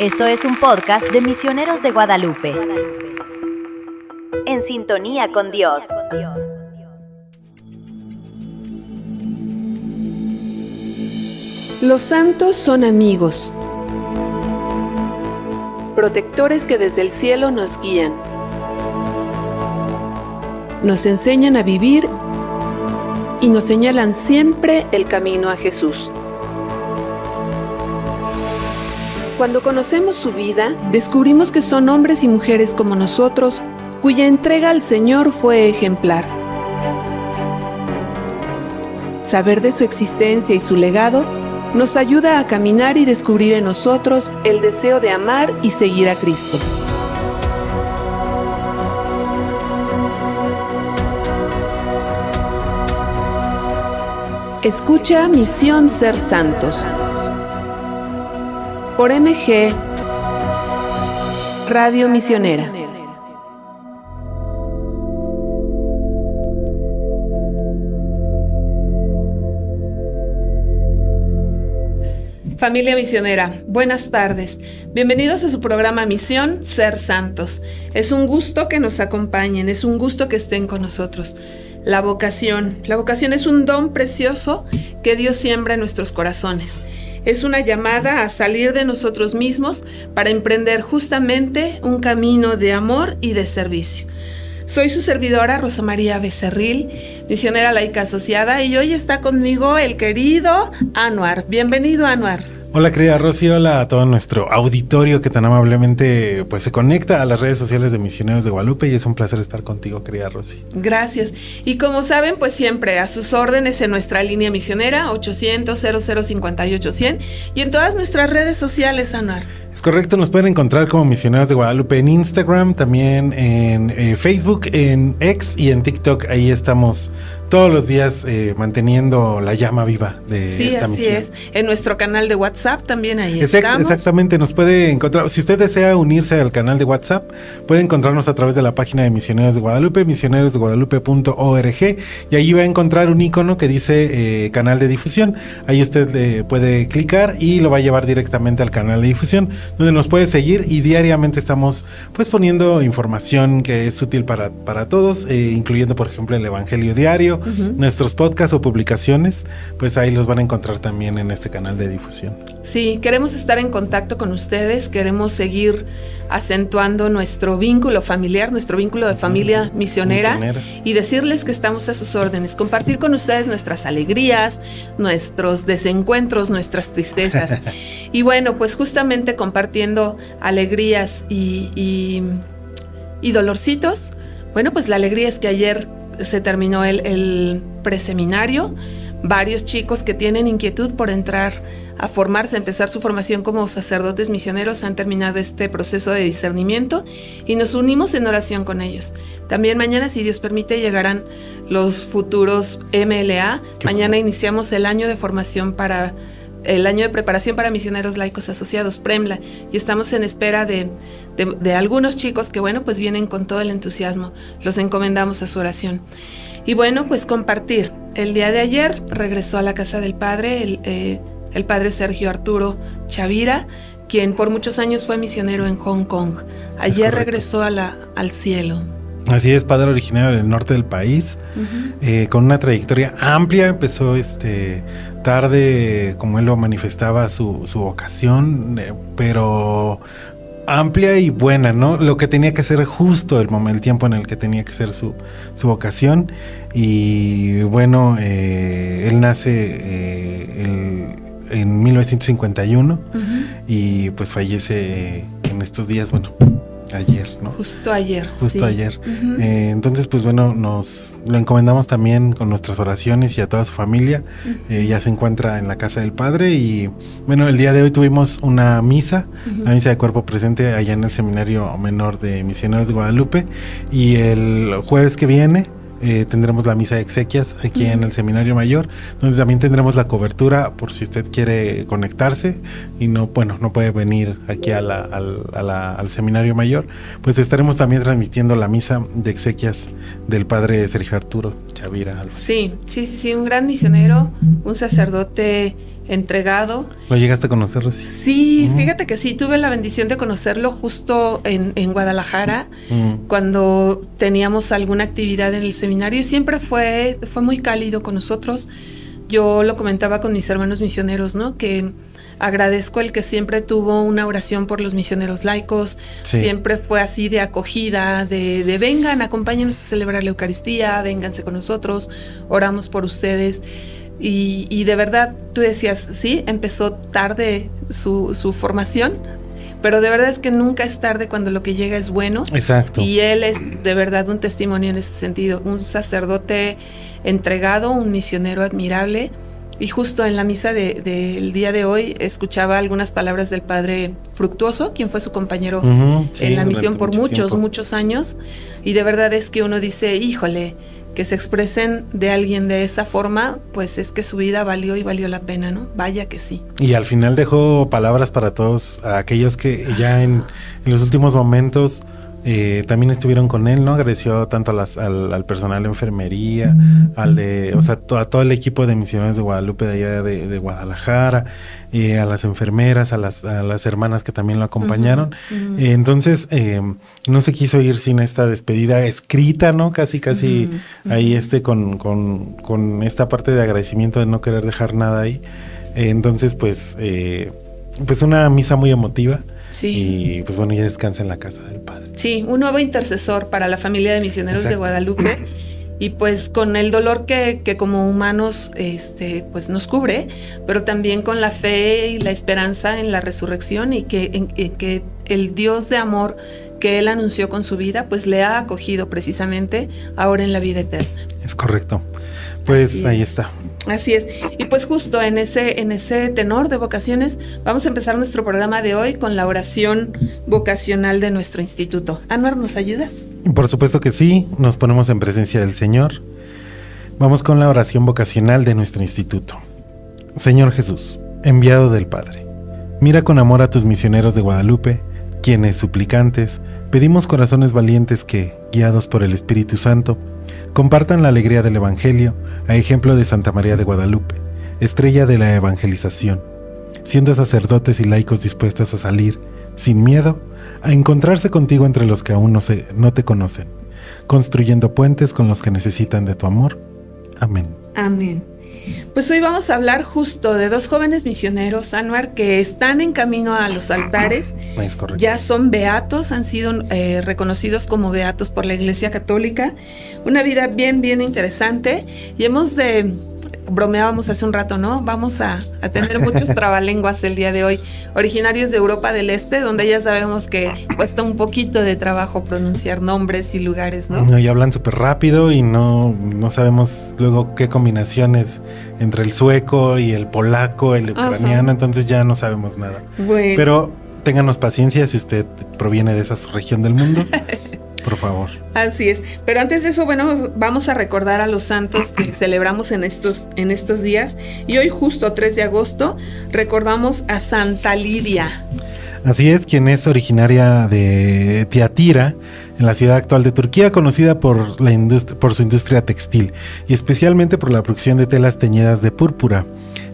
Esto es un podcast de Misioneros de Guadalupe. En sintonía con Dios. Los santos son amigos, protectores que desde el cielo nos guían. Nos enseñan a vivir y nos señalan siempre el camino a Jesús. Cuando conocemos su vida, descubrimos que son hombres y mujeres como nosotros, cuya entrega al Señor fue ejemplar. Saber de su existencia y su legado nos ayuda a caminar y descubrir en nosotros el deseo de amar y seguir a Cristo. Escucha Misión Ser Santos por MG Radio Misionera. Familia misionera, buenas tardes. Bienvenidos a su programa Misión Ser Santos. Es un gusto que nos acompañen, es un gusto que estén con nosotros. La vocación es un don precioso que Dios siembra en nuestros corazones. Es una llamada a salir de nosotros mismos para emprender justamente un camino de amor y de servicio. Soy su servidora Rosa María Becerril, misionera laica asociada, y hoy está conmigo el querido Anuar. Bienvenido, Anuar. Hola querida Rosy, hola a todo nuestro auditorio que tan amablemente pues se conecta a las redes sociales de Misioneros de Guadalupe, y es un placer estar contigo, querida Rosy. Gracias. Y como saben, pues siempre a sus órdenes en nuestra línea misionera 800-0058-100 y en todas nuestras redes sociales, Anuar. Es correcto, nos pueden encontrar como Misioneros de Guadalupe en Instagram, también en Facebook, en X y en TikTok. Ahí estamos todos los días manteniendo la llama viva de esta misión. Sí, así es. En nuestro canal de WhatsApp también ahí estamos. Exactamente, nos puede encontrar. Si usted desea unirse al canal de WhatsApp, puede encontrarnos a través de la página de Misioneros de Guadalupe, misionerosdeguadalupe.org, y ahí va a encontrar un icono que dice canal de difusión. Ahí usted puede clicar y lo va a llevar directamente al canal de difusión, donde nos puede seguir, y diariamente estamos pues poniendo información que es útil para todos, incluyendo por ejemplo el Evangelio Diario, nuestros podcasts o publicaciones, pues ahí los van a encontrar también en este canal de difusión. Sí, queremos estar en contacto con ustedes, queremos seguir acentuando nuestro vínculo familiar, nuestro vínculo de familia misionera, y decirles que estamos a sus órdenes, compartir con ustedes nuestras alegrías, nuestros desencuentros, nuestras tristezas. Y bueno, pues justamente compartiendo alegrías y dolorcitos. Bueno, pues la alegría es que ayer se terminó el preseminario. Varios chicos que tienen inquietud por entrar a formarse, empezar su formación como sacerdotes misioneros, han terminado este proceso de discernimiento y nos unimos en oración con ellos. También mañana, si Dios permite, llegarán los futuros MLA. Mañana iniciamos el año de formación el año de preparación para misioneros laicos asociados, PREMLA, y estamos en espera de algunos chicos que, bueno, pues vienen con todo el entusiasmo. Los encomendamos a su oración. Y bueno, pues compartir. El día de ayer regresó a la casa del padre el padre Sergio Arturo Chavira, quien por muchos años fue misionero en Hong Kong. Ayer regresó al cielo. Así es, padre originario del norte del país, con una trayectoria amplia. Empezó tarde, como él lo manifestaba, su vocación, pero amplia y buena, ¿no? Lo que tenía que ser justo el tiempo en el que tenía que ser su vocación. Y bueno, él nace en 1951 y pues fallece en estos días, bueno, ayer, ¿no? Justo ayer. Entonces, pues bueno, nos lo encomendamos también con nuestras oraciones y a toda su familia. Ya se encuentra en la casa del padre, y bueno, el día de hoy tuvimos una misa, la misa de cuerpo presente allá en el Seminario Menor de Misioneros de Guadalupe, y el jueves que viene tendremos la misa de exequias aquí en el Seminario Mayor, donde también tendremos la cobertura por si usted quiere conectarse y no puede venir aquí al Seminario Mayor. Pues estaremos también transmitiendo la misa de exequias del padre Sergio Arturo Chavira Álvarez. Sí, un gran misionero, un sacerdote entregado. ¿Lo llegaste a conocer, Rosy? Sí, fíjate que sí, tuve la bendición de conocerlo justo en Guadalajara, cuando teníamos alguna actividad en el seminario, y siempre fue muy cálido con nosotros. Yo lo comentaba con mis hermanos misioneros, ¿no? Que agradezco el que siempre tuvo una oración por los misioneros laicos, siempre fue así de acogida, de vengan, acompáñenos a celebrar la Eucaristía, vénganse con nosotros, oramos por ustedes. Y de verdad, tú decías, sí, empezó tarde su formación, pero de verdad es que nunca es tarde cuando lo que llega es bueno. Exacto. Y él es de verdad un testimonio en ese sentido, un sacerdote entregado, un misionero admirable. Y justo en la misa del día de hoy escuchaba algunas palabras del padre Fructuoso, quien fue su compañero en la misión por muchos años. Y de verdad es que uno dice, híjole, que se expresen de alguien de esa forma, pues es que su vida valió la pena, ¿no? Vaya que sí. Y al final dejó palabras para todos aquellos que ya en los últimos momentos también estuvieron con él, ¿no? Agradeció tanto al personal de enfermería, a todo el equipo de misioneros de Guadalupe de allá de Guadalajara, a las enfermeras, a las hermanas que también lo acompañaron. Entonces, no se quiso ir sin esta despedida escrita, ¿no? Casi ahí con esta parte de agradecimiento de no querer dejar nada ahí. Entonces, pues una misa muy emotiva. Sí. Y pues bueno, ya descansa en la casa del Padre. Sí, un nuevo intercesor para la familia de misioneros de Guadalupe. Y pues con el dolor que como humanos pues nos cubre, pero también con la fe y la esperanza en la resurrección, y que el Dios de amor que él anunció con su vida, pues le ha acogido precisamente ahora en la vida eterna. Es correcto. Pues ahí está. Así es. Y pues justo en ese tenor de vocaciones, vamos a empezar nuestro programa de hoy con la oración vocacional de nuestro instituto. Anuar, ¿nos ayudas? Por supuesto que sí, nos ponemos en presencia del Señor. Vamos con la oración vocacional de nuestro instituto. Señor Jesús, enviado del Padre, mira con amor a tus misioneros de Guadalupe, quienes, suplicantes, pedimos corazones valientes que, guiados por el Espíritu Santo, compartan la alegría del Evangelio a ejemplo de Santa María de Guadalupe, estrella de la evangelización, siendo sacerdotes y laicos dispuestos a salir, sin miedo, a encontrarse contigo entre los que aún no te conocen, construyendo puentes con los que necesitan de tu amor. Amén. Amén. Pues hoy vamos a hablar justo de dos jóvenes misioneros, Anuar, que están en camino a los altares. Es correcto. Ya son beatos, han sido reconocidos como beatos por la Iglesia Católica. Una vida bien interesante. Y bromeábamos hace un rato, ¿no? Vamos a tener muchos trabalenguas el día de hoy, originarios de Europa del Este, donde ya sabemos que cuesta un poquito de trabajo pronunciar nombres y lugares, ¿no? Y hablan súper rápido y no sabemos luego qué combinaciones entre el sueco y el polaco, el ucraniano, entonces ya no sabemos nada. Bueno. Pero ténganos paciencia si usted proviene de esa región del mundo. Por favor. Así es. Pero antes de eso, bueno, vamos a recordar a los santos que celebramos en estos días. Y hoy, justo 3 de agosto, recordamos a Santa Lidia. Así es, quien es originaria de Tiatira, en la ciudad actual de Turquía, conocida por su industria textil y especialmente por la producción de telas teñidas de púrpura.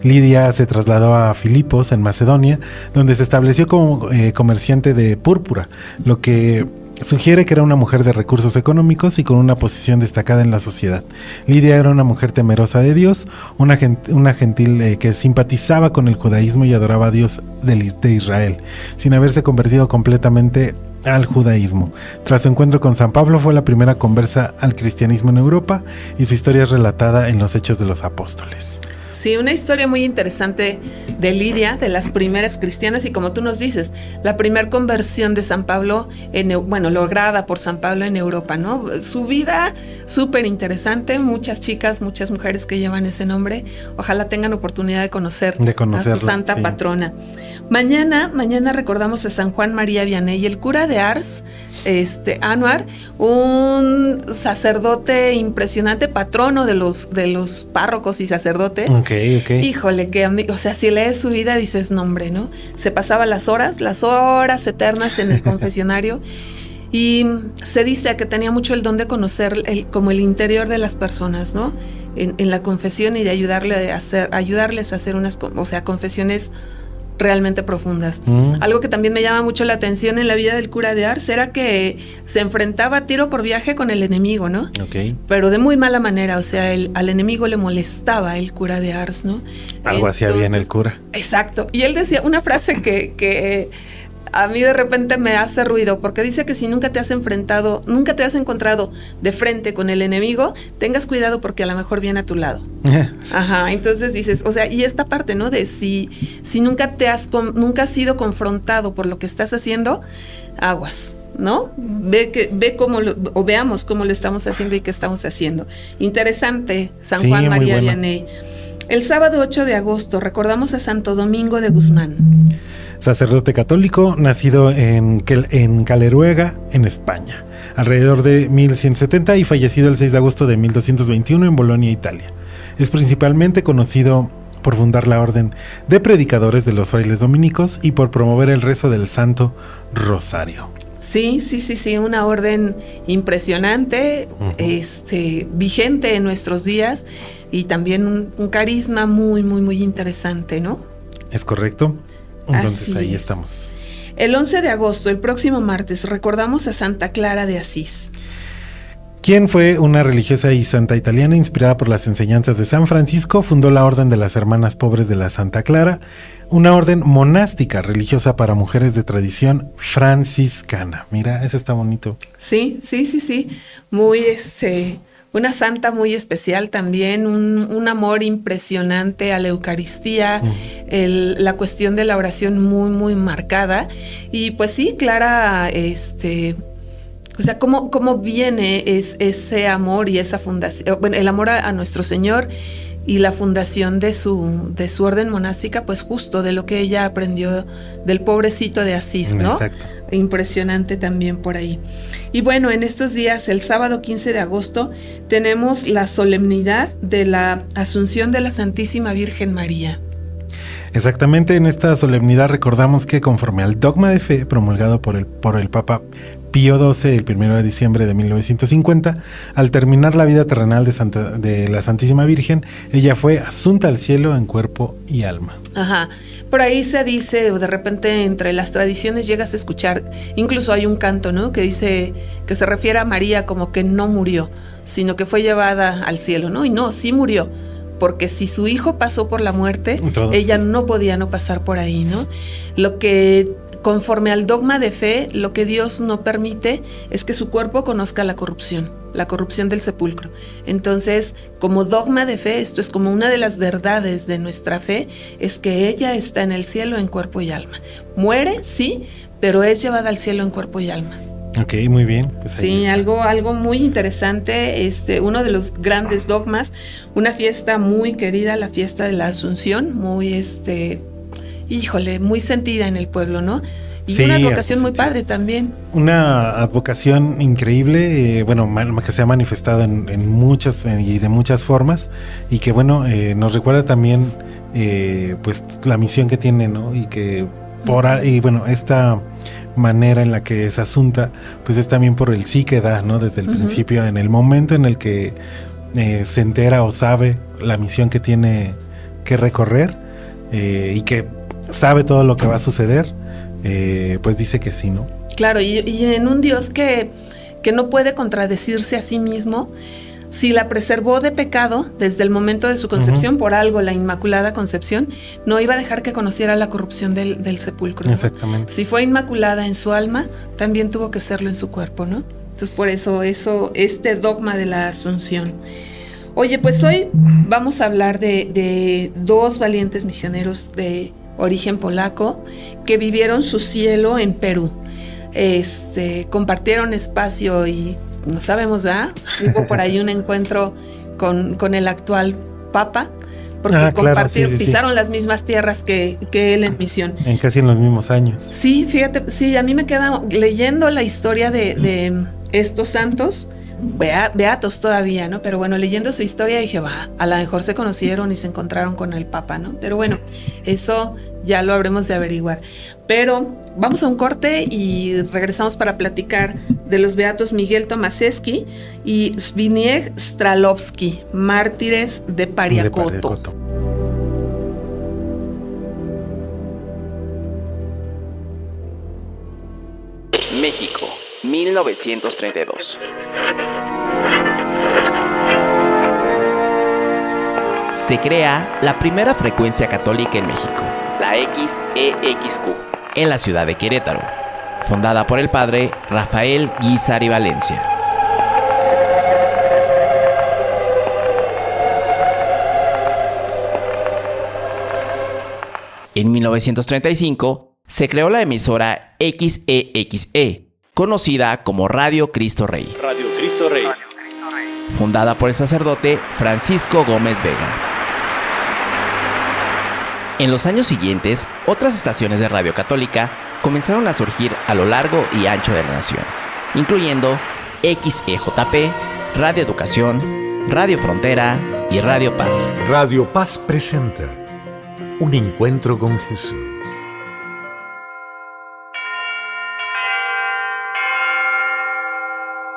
Lidia se trasladó a Filipos, en Macedonia, donde se estableció como comerciante de púrpura, lo que sugiere que era una mujer de recursos económicos y con una posición destacada en la sociedad. Lidia era una mujer temerosa de Dios, una gentil que simpatizaba con el judaísmo y adoraba a Dios de Israel, sin haberse convertido completamente al judaísmo. Tras su encuentro con San Pablo, fue la primera conversa al cristianismo en Europa, y su historia es relatada en los Hechos de los Apóstoles. Sí, una historia muy interesante de Lidia, de las primeras cristianas, y como tú nos dices, la primera conversión de San Pablo, lograda por San Pablo en Europa, ¿no? Su vida súper interesante, muchas chicas, muchas mujeres que llevan ese nombre, ojalá tengan oportunidad de conocer a su santa patrona. Mañana recordamos a San Juan María Vianney, el cura de Ars, Anuar, un sacerdote impresionante, patrono de los párrocos y sacerdotes. Okay. Híjole, si lees su vida dices nombre, ¿no? Se pasaba las horas eternas en el confesionario. Y se dice que tenía mucho el don de conocer como el interior de las personas, ¿no? En la confesión y de ayudarles a hacer unas, o sea, confesiones realmente profundas. Algo que también me llama mucho la atención en la vida del cura de Ars era que se enfrentaba tiro por viaje con el enemigo, ¿no? Okay. Pero de muy mala manera, o sea, al enemigo le molestaba el cura de Ars, ¿no? Algo hacía bien el cura. Exacto. Y él decía una frase que a mí de repente me hace ruido, porque dice que si nunca te has encontrado de frente con el enemigo, tengas cuidado porque a lo mejor viene a tu lado. Ajá, entonces dices, o sea, y esta parte, ¿no? De si nunca has sido confrontado por lo que estás haciendo, aguas, ¿no? Veamos cómo lo estamos haciendo y qué estamos haciendo. Interesante, San Juan María Vianney. El sábado 8 de agosto recordamos a Santo Domingo de Guzmán. Sacerdote católico, nacido en Caleruega, en España, alrededor de 1170 y fallecido el 6 de agosto de 1221 en Bolonia, Italia. Es principalmente conocido por fundar la orden de predicadores de los frailes dominicos y por promover el rezo del Santo Rosario. Sí, una orden impresionante, vigente en nuestros días y también un carisma muy, muy, muy interesante, ¿no? Es correcto. Entonces ahí estamos. El 11 de agosto, el próximo martes, recordamos a Santa Clara de Asís. Quien fue una religiosa y santa italiana inspirada por las enseñanzas de San Francisco, fundó la Orden de las Hermanas Pobres de la Santa Clara, una orden monástica religiosa para mujeres de tradición franciscana. Mira, eso está bonito. Sí. Muy una santa muy especial también, un amor impresionante a la Eucaristía, la cuestión de la oración muy, muy marcada. Y pues sí, Clara, o sea, cómo viene ese amor y esa fundación, bueno, el amor a nuestro Señor y la fundación de su orden monástica, pues justo de lo que ella aprendió del pobrecito de Asís, ¿no? Exacto. Impresionante también por ahí. Y bueno, en estos días, el sábado 15 de agosto, tenemos la solemnidad de la Asunción de la Santísima Virgen María. Exactamente, en esta solemnidad recordamos que conforme al dogma de fe promulgado por el Papa Pío XII el 1 de diciembre de 1950, al terminar la vida terrenal de la Santísima Virgen, ella fue asunta al cielo en cuerpo y alma. Ajá, por ahí se dice, o de repente entre las tradiciones llegas a escuchar, incluso hay un canto, ¿no? Que dice, que se refiere a María como que no murió, sino que fue llevada al cielo, ¿no? Y no, sí murió, porque si su hijo pasó por la muerte, ella no podía no pasar por ahí, ¿no? Lo que, conforme al dogma de fe, lo que Dios no permite es que su cuerpo conozca la corrupción del sepulcro. Entonces, como dogma de fe, esto es como una de las verdades de nuestra fe, es que ella está en el cielo en cuerpo y alma. Muere, sí, pero es llevada al cielo en cuerpo y alma. Ok, muy bien. Pues sí, algo muy interesante, uno de los grandes dogmas, una fiesta muy querida, la fiesta de la Asunción, muy, muy sentida en el pueblo, ¿no? Y sí, una advocación muy padre también. Una advocación increíble, que se ha manifestado en muchas y de muchas formas, y que nos recuerda también pues la misión que tiene, ¿no? Y que esta manera en la que es asunta, pues es también por el sí que da, ¿no? Desde el principio, en el momento en el que se entera o sabe la misión que tiene que recorrer y que sabe todo lo que va a suceder, pues dice que sí, ¿no? Claro, y en un Dios que no puede contradecirse a sí mismo, si la preservó de pecado desde el momento de su concepción, por algo la Inmaculada Concepción, no iba a dejar que conociera la corrupción del sepulcro, ¿no? Exactamente. Si fue inmaculada en su alma, también tuvo que serlo en su cuerpo, ¿no? Entonces por eso este dogma de la Asunción. Oye, pues hoy vamos a hablar de dos valientes misioneros de origen polaco que vivieron su cielo en Perú. Compartieron espacio y no sabemos, ¿verdad? Hubo por ahí un encuentro con el actual Papa, porque pisaron las mismas tierras que él en misión. Casi en los mismos años. Sí, fíjate, sí, a mí me queda leyendo la historia de estos santos, beatos todavía, ¿no? Pero bueno, leyendo su historia dije, a lo mejor se conocieron y se encontraron con el Papa, ¿no? Pero bueno, eso ya lo habremos de averiguar. Pero vamos a un corte y regresamos para platicar de los beatos Miguel Tomasewski y Zbigniew Stralovski, mártires de Pariacoto. México, 1932. Se crea la primera frecuencia católica en México, la XEXQ, en la ciudad de Querétaro, fundada por el padre Rafael Guízar y Valencia. En 1935 se creó la emisora XEXE, conocida como Radio Cristo Rey. Radio Cristo Rey. Fundada por el sacerdote Francisco Gómez Vega. En los años siguientes, otras estaciones de radio católica comenzaron a surgir a lo largo y ancho de la nación, incluyendo XEJP, Radio Educación, Radio Frontera y Radio Paz. Radio Paz presenta un encuentro con Jesús.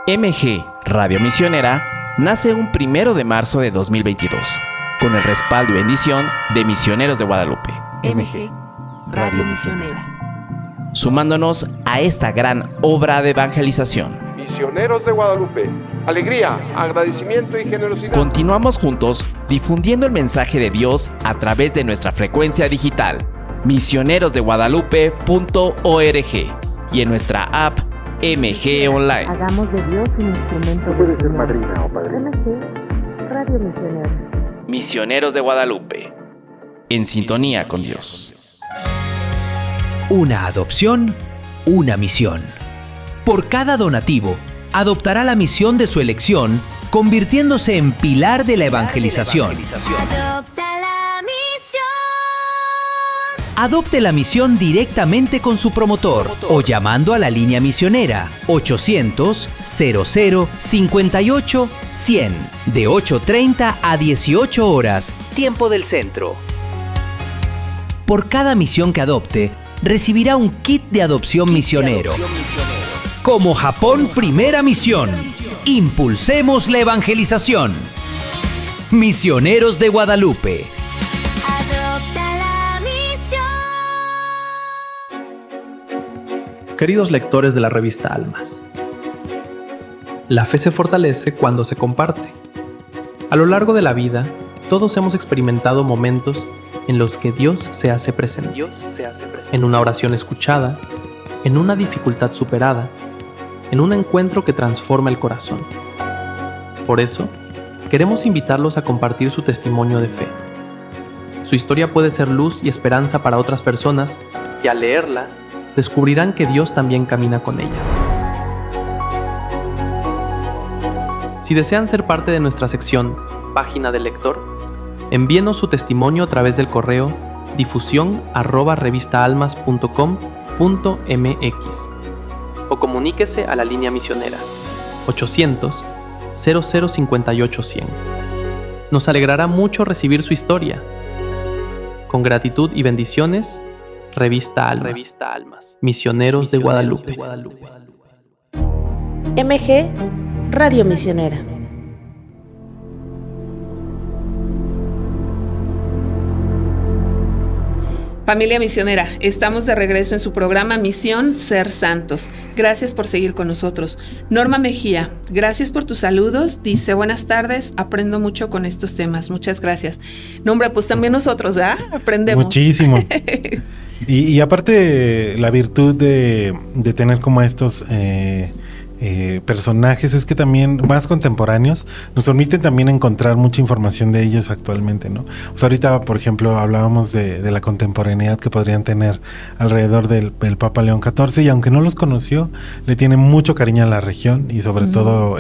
MG Radio Misionera nace un 1 de marzo de 2022, con el respaldo y bendición de Misioneros de Guadalupe. MG Radio Misionera. Sumándonos a esta gran obra de evangelización. Misioneros de Guadalupe. Alegría, agradecimiento y generosidad. Continuamos juntos difundiendo el mensaje de Dios a través de nuestra frecuencia digital, misionerosdeguadalupe.org, y en nuestra app MG Online. Hagamos de Dios un instrumento de Puede ser madrina o padrino. MG Radio Misionera. Misioneros de Guadalupe. En sintonía con Dios. Una adopción, una misión. Por cada donativo, adoptará la misión de su elección, convirtiéndose en pilar de la evangelización. Adopta la misión. Adopte la misión directamente con su promotor o llamando a la línea misionera 800-00-58-100 de 8:30 a 18 horas, tiempo del centro. Por cada misión que adopte, recibirá un kit de adopción misionero. Como Japón Primera Misión, impulsemos la evangelización. Misioneros de Guadalupe. Adopta la misión. Queridos lectores de la revista Almas, la fe se fortalece cuando se comparte. A lo largo de la vida, todos hemos experimentado momentos en los que Dios se hace presente. En una oración escuchada, en una dificultad superada, en un encuentro que transforma el corazón. Por eso, queremos invitarlos a compartir su testimonio de fe. Su historia puede ser luz y esperanza para otras personas, y al leerla, descubrirán que Dios también camina con ellas. Si desean ser parte de nuestra sección Página del Lector, envíenos su testimonio a través del correo difusión@revistaalmas.com.mx o comuníquese a la línea misionera 800-0058-100. Nos alegrará mucho recibir su historia. Con gratitud y bendiciones, Revista Almas. Misioneros de Guadalupe. MG Radio Misionera. Familia misionera, estamos de regreso en su programa Misión Ser Santos. Gracias por seguir con nosotros. Norma Mejía, gracias por tus saludos. Dice, buenas tardes, aprendo mucho con estos temas. Muchas gracias. No, hombre, pues también nosotros, ¿verdad? Aprendemos. Muchísimo. Y aparte, la virtud de tener como estos personajes es que también más contemporáneos nos permiten también encontrar mucha información de ellos actualmente, ¿no? O sea, ahorita, por ejemplo, hablábamos de la contemporaneidad que podrían tener alrededor del Papa León XIV, y aunque no los conoció, le tiene mucho cariño a la región y sobre todo,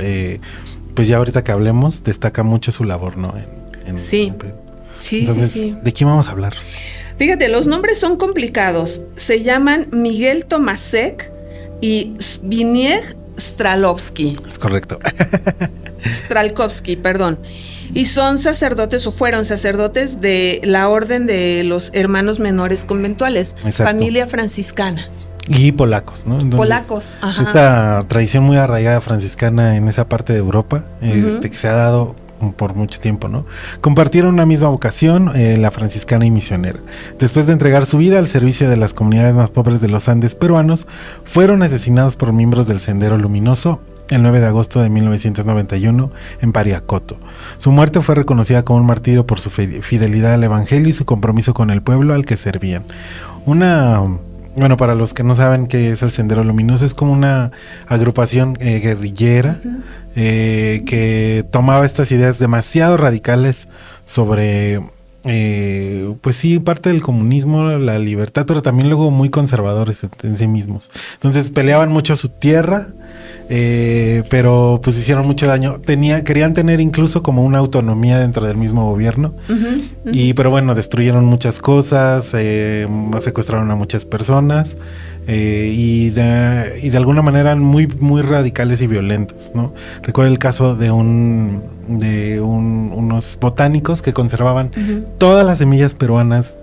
pues ya ahorita que hablemos, destaca mucho su labor, ¿no? Sí. Entonces, sí. ¿de quién vamos a hablar? Fíjate, los nombres son complicados. Se llaman Miguel Tomasek y Zbigniew Stralovsky. Es correcto. Stralkovsky, perdón. Y son sacerdotes, o fueron sacerdotes de la Orden de los Hermanos Menores Conventuales. Exacto. Familia franciscana. Y polacos, ¿no? Entonces, Polacos, ajá. Esta tradición muy arraigada franciscana en esa parte de Europa, que se ha dado por mucho tiempo, ¿no? Compartieron una misma vocación, la franciscana y misionera. Después de entregar su vida al servicio de las comunidades más pobres de los Andes peruanos, fueron asesinados por miembros del Sendero Luminoso el 9 de agosto de 1991 en Pariacoto. Su muerte fue reconocida como un martirio por su fidelidad al Evangelio y su compromiso con el pueblo al que servían. Bueno, para los que no saben qué es el Sendero Luminoso, es como una agrupación guerrillera que tomaba estas ideas demasiado radicales sobre, pues sí, parte del comunismo, la libertad, pero también luego muy conservadores en sí mismos. Entonces peleaban mucho su tierra, pero pues hicieron mucho daño. Querían tener incluso como una autonomía dentro del mismo gobierno, pero bueno, destruyeron muchas cosas, secuestraron a muchas personas, y de alguna manera eran muy, muy radicales y violentos, ¿no? Recuerdo el caso de unos botánicos que conservaban todas las semillas peruanas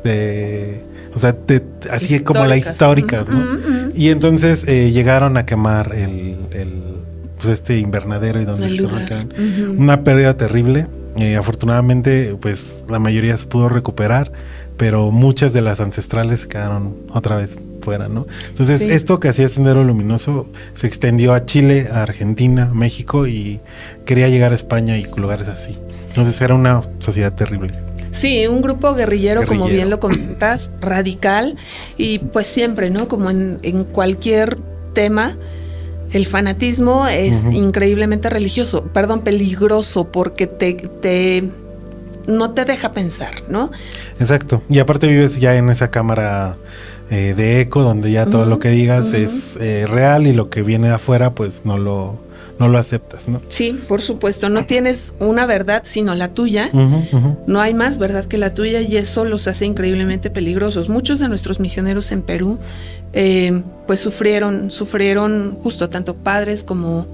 así históricas, como las históricas, ¿no? Y entonces llegaron a quemar este invernadero y donde una pérdida terrible. Afortunadamente, pues la mayoría se pudo recuperar, pero muchas de las ancestrales quedaron otra vez fuera, ¿no? Entonces, esto que hacía Sendero Luminoso se extendió a Chile, a Argentina, México, y quería llegar a España y lugares así. Entonces era una sociedad terrible. Sí, un grupo guerrillero, como bien lo comentas, radical, y pues siempre, ¿no? Como en cualquier tema, el fanatismo es increíblemente peligroso, porque no te deja pensar, ¿no? Exacto. Y aparte vives ya en esa cámara de eco, donde ya todo lo que digas es real, y lo que viene de afuera, pues no lo aceptas, ¿no? Sí, por supuesto. No tienes una verdad sino la tuya. No hay más verdad que la tuya, y eso los hace increíblemente peligrosos. Muchos de nuestros misioneros en Perú pues sufrieron justo, tanto padres como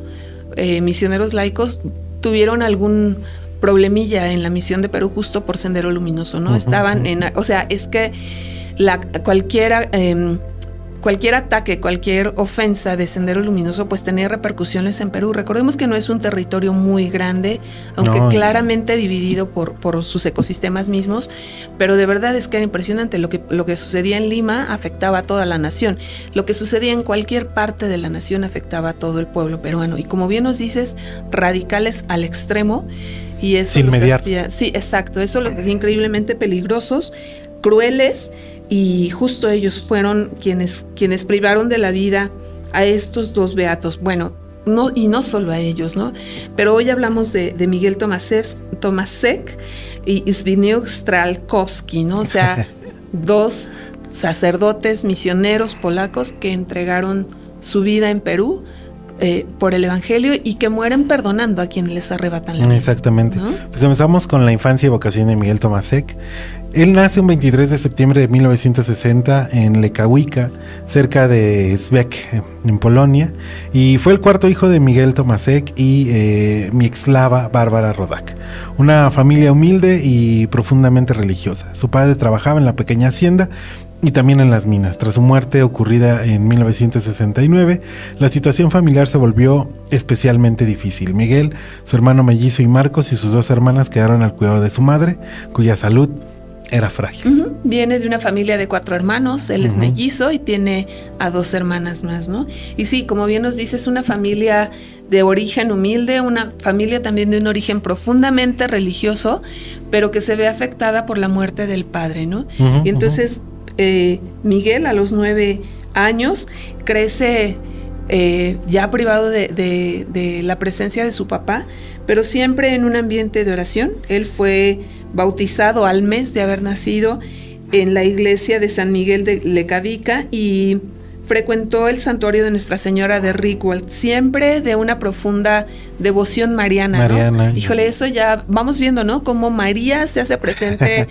misioneros laicos tuvieron algún problemilla en la misión de Perú justo por Sendero Luminoso, ¿no? Estaban es que cualquier ataque, cualquier ofensa de Sendero Luminoso, pues tenía repercusiones en Perú. Recordemos que no es un territorio muy grande, aunque claramente dividido por sus ecosistemas mismos, pero de verdad es que era impresionante. Lo que sucedía en Lima afectaba a toda la nación. Lo que sucedía en cualquier parte de la nación afectaba a todo el pueblo peruano. Y como bien nos dices, radicales al extremo, y eso sin mediar. Sí, exacto. Eso los hacía increíblemente peligrosos, crueles. Y justo ellos fueron quienes privaron de la vida a estos dos beatos. Bueno, no solo a ellos, ¿no? Pero hoy hablamos de Miguel Tomasek y Zbigniew Stralkovsky, ¿no? O sea, dos sacerdotes misioneros polacos que entregaron su vida en Perú por el Evangelio, y que mueren perdonando a quienes les arrebatan la vida. Exactamente, ¿no? Pues empezamos con la infancia y vocación de Miguel Tomasek. Él nace un 23 de septiembre de 1960 en Lekawica, cerca de Szbek, en Polonia, y fue el cuarto hijo de Miguel Tomasek y Mieczysława Bárbara Rodak, una familia humilde y profundamente religiosa. Su padre trabajaba en la pequeña hacienda y también en las minas. Tras su muerte ocurrida en 1969, la situación familiar se volvió especialmente difícil. Miguel, su hermano mellizo y Marcos y sus dos hermanas quedaron al cuidado de su madre, cuya salud era frágil. Viene de una familia de 4 hermanos, él es mellizo y tiene a 2 hermanas más, ¿no? Y sí, como bien nos dices, una familia de origen humilde, una familia también de un origen profundamente religioso, pero que se ve afectada por la muerte del padre, ¿no? Y entonces Miguel, a los 9 años, crece ya privado de la presencia de su papá, pero siempre en un ambiente de oración. Él fue bautizado al mes de haber nacido en la iglesia de San Miguel de Lekawica y frecuentó el santuario de Nuestra Señora de Rickwald, siempre de una profunda devoción mariana, ¿no? Híjole, eso ya vamos viendo, ¿no? Cómo María se hace presente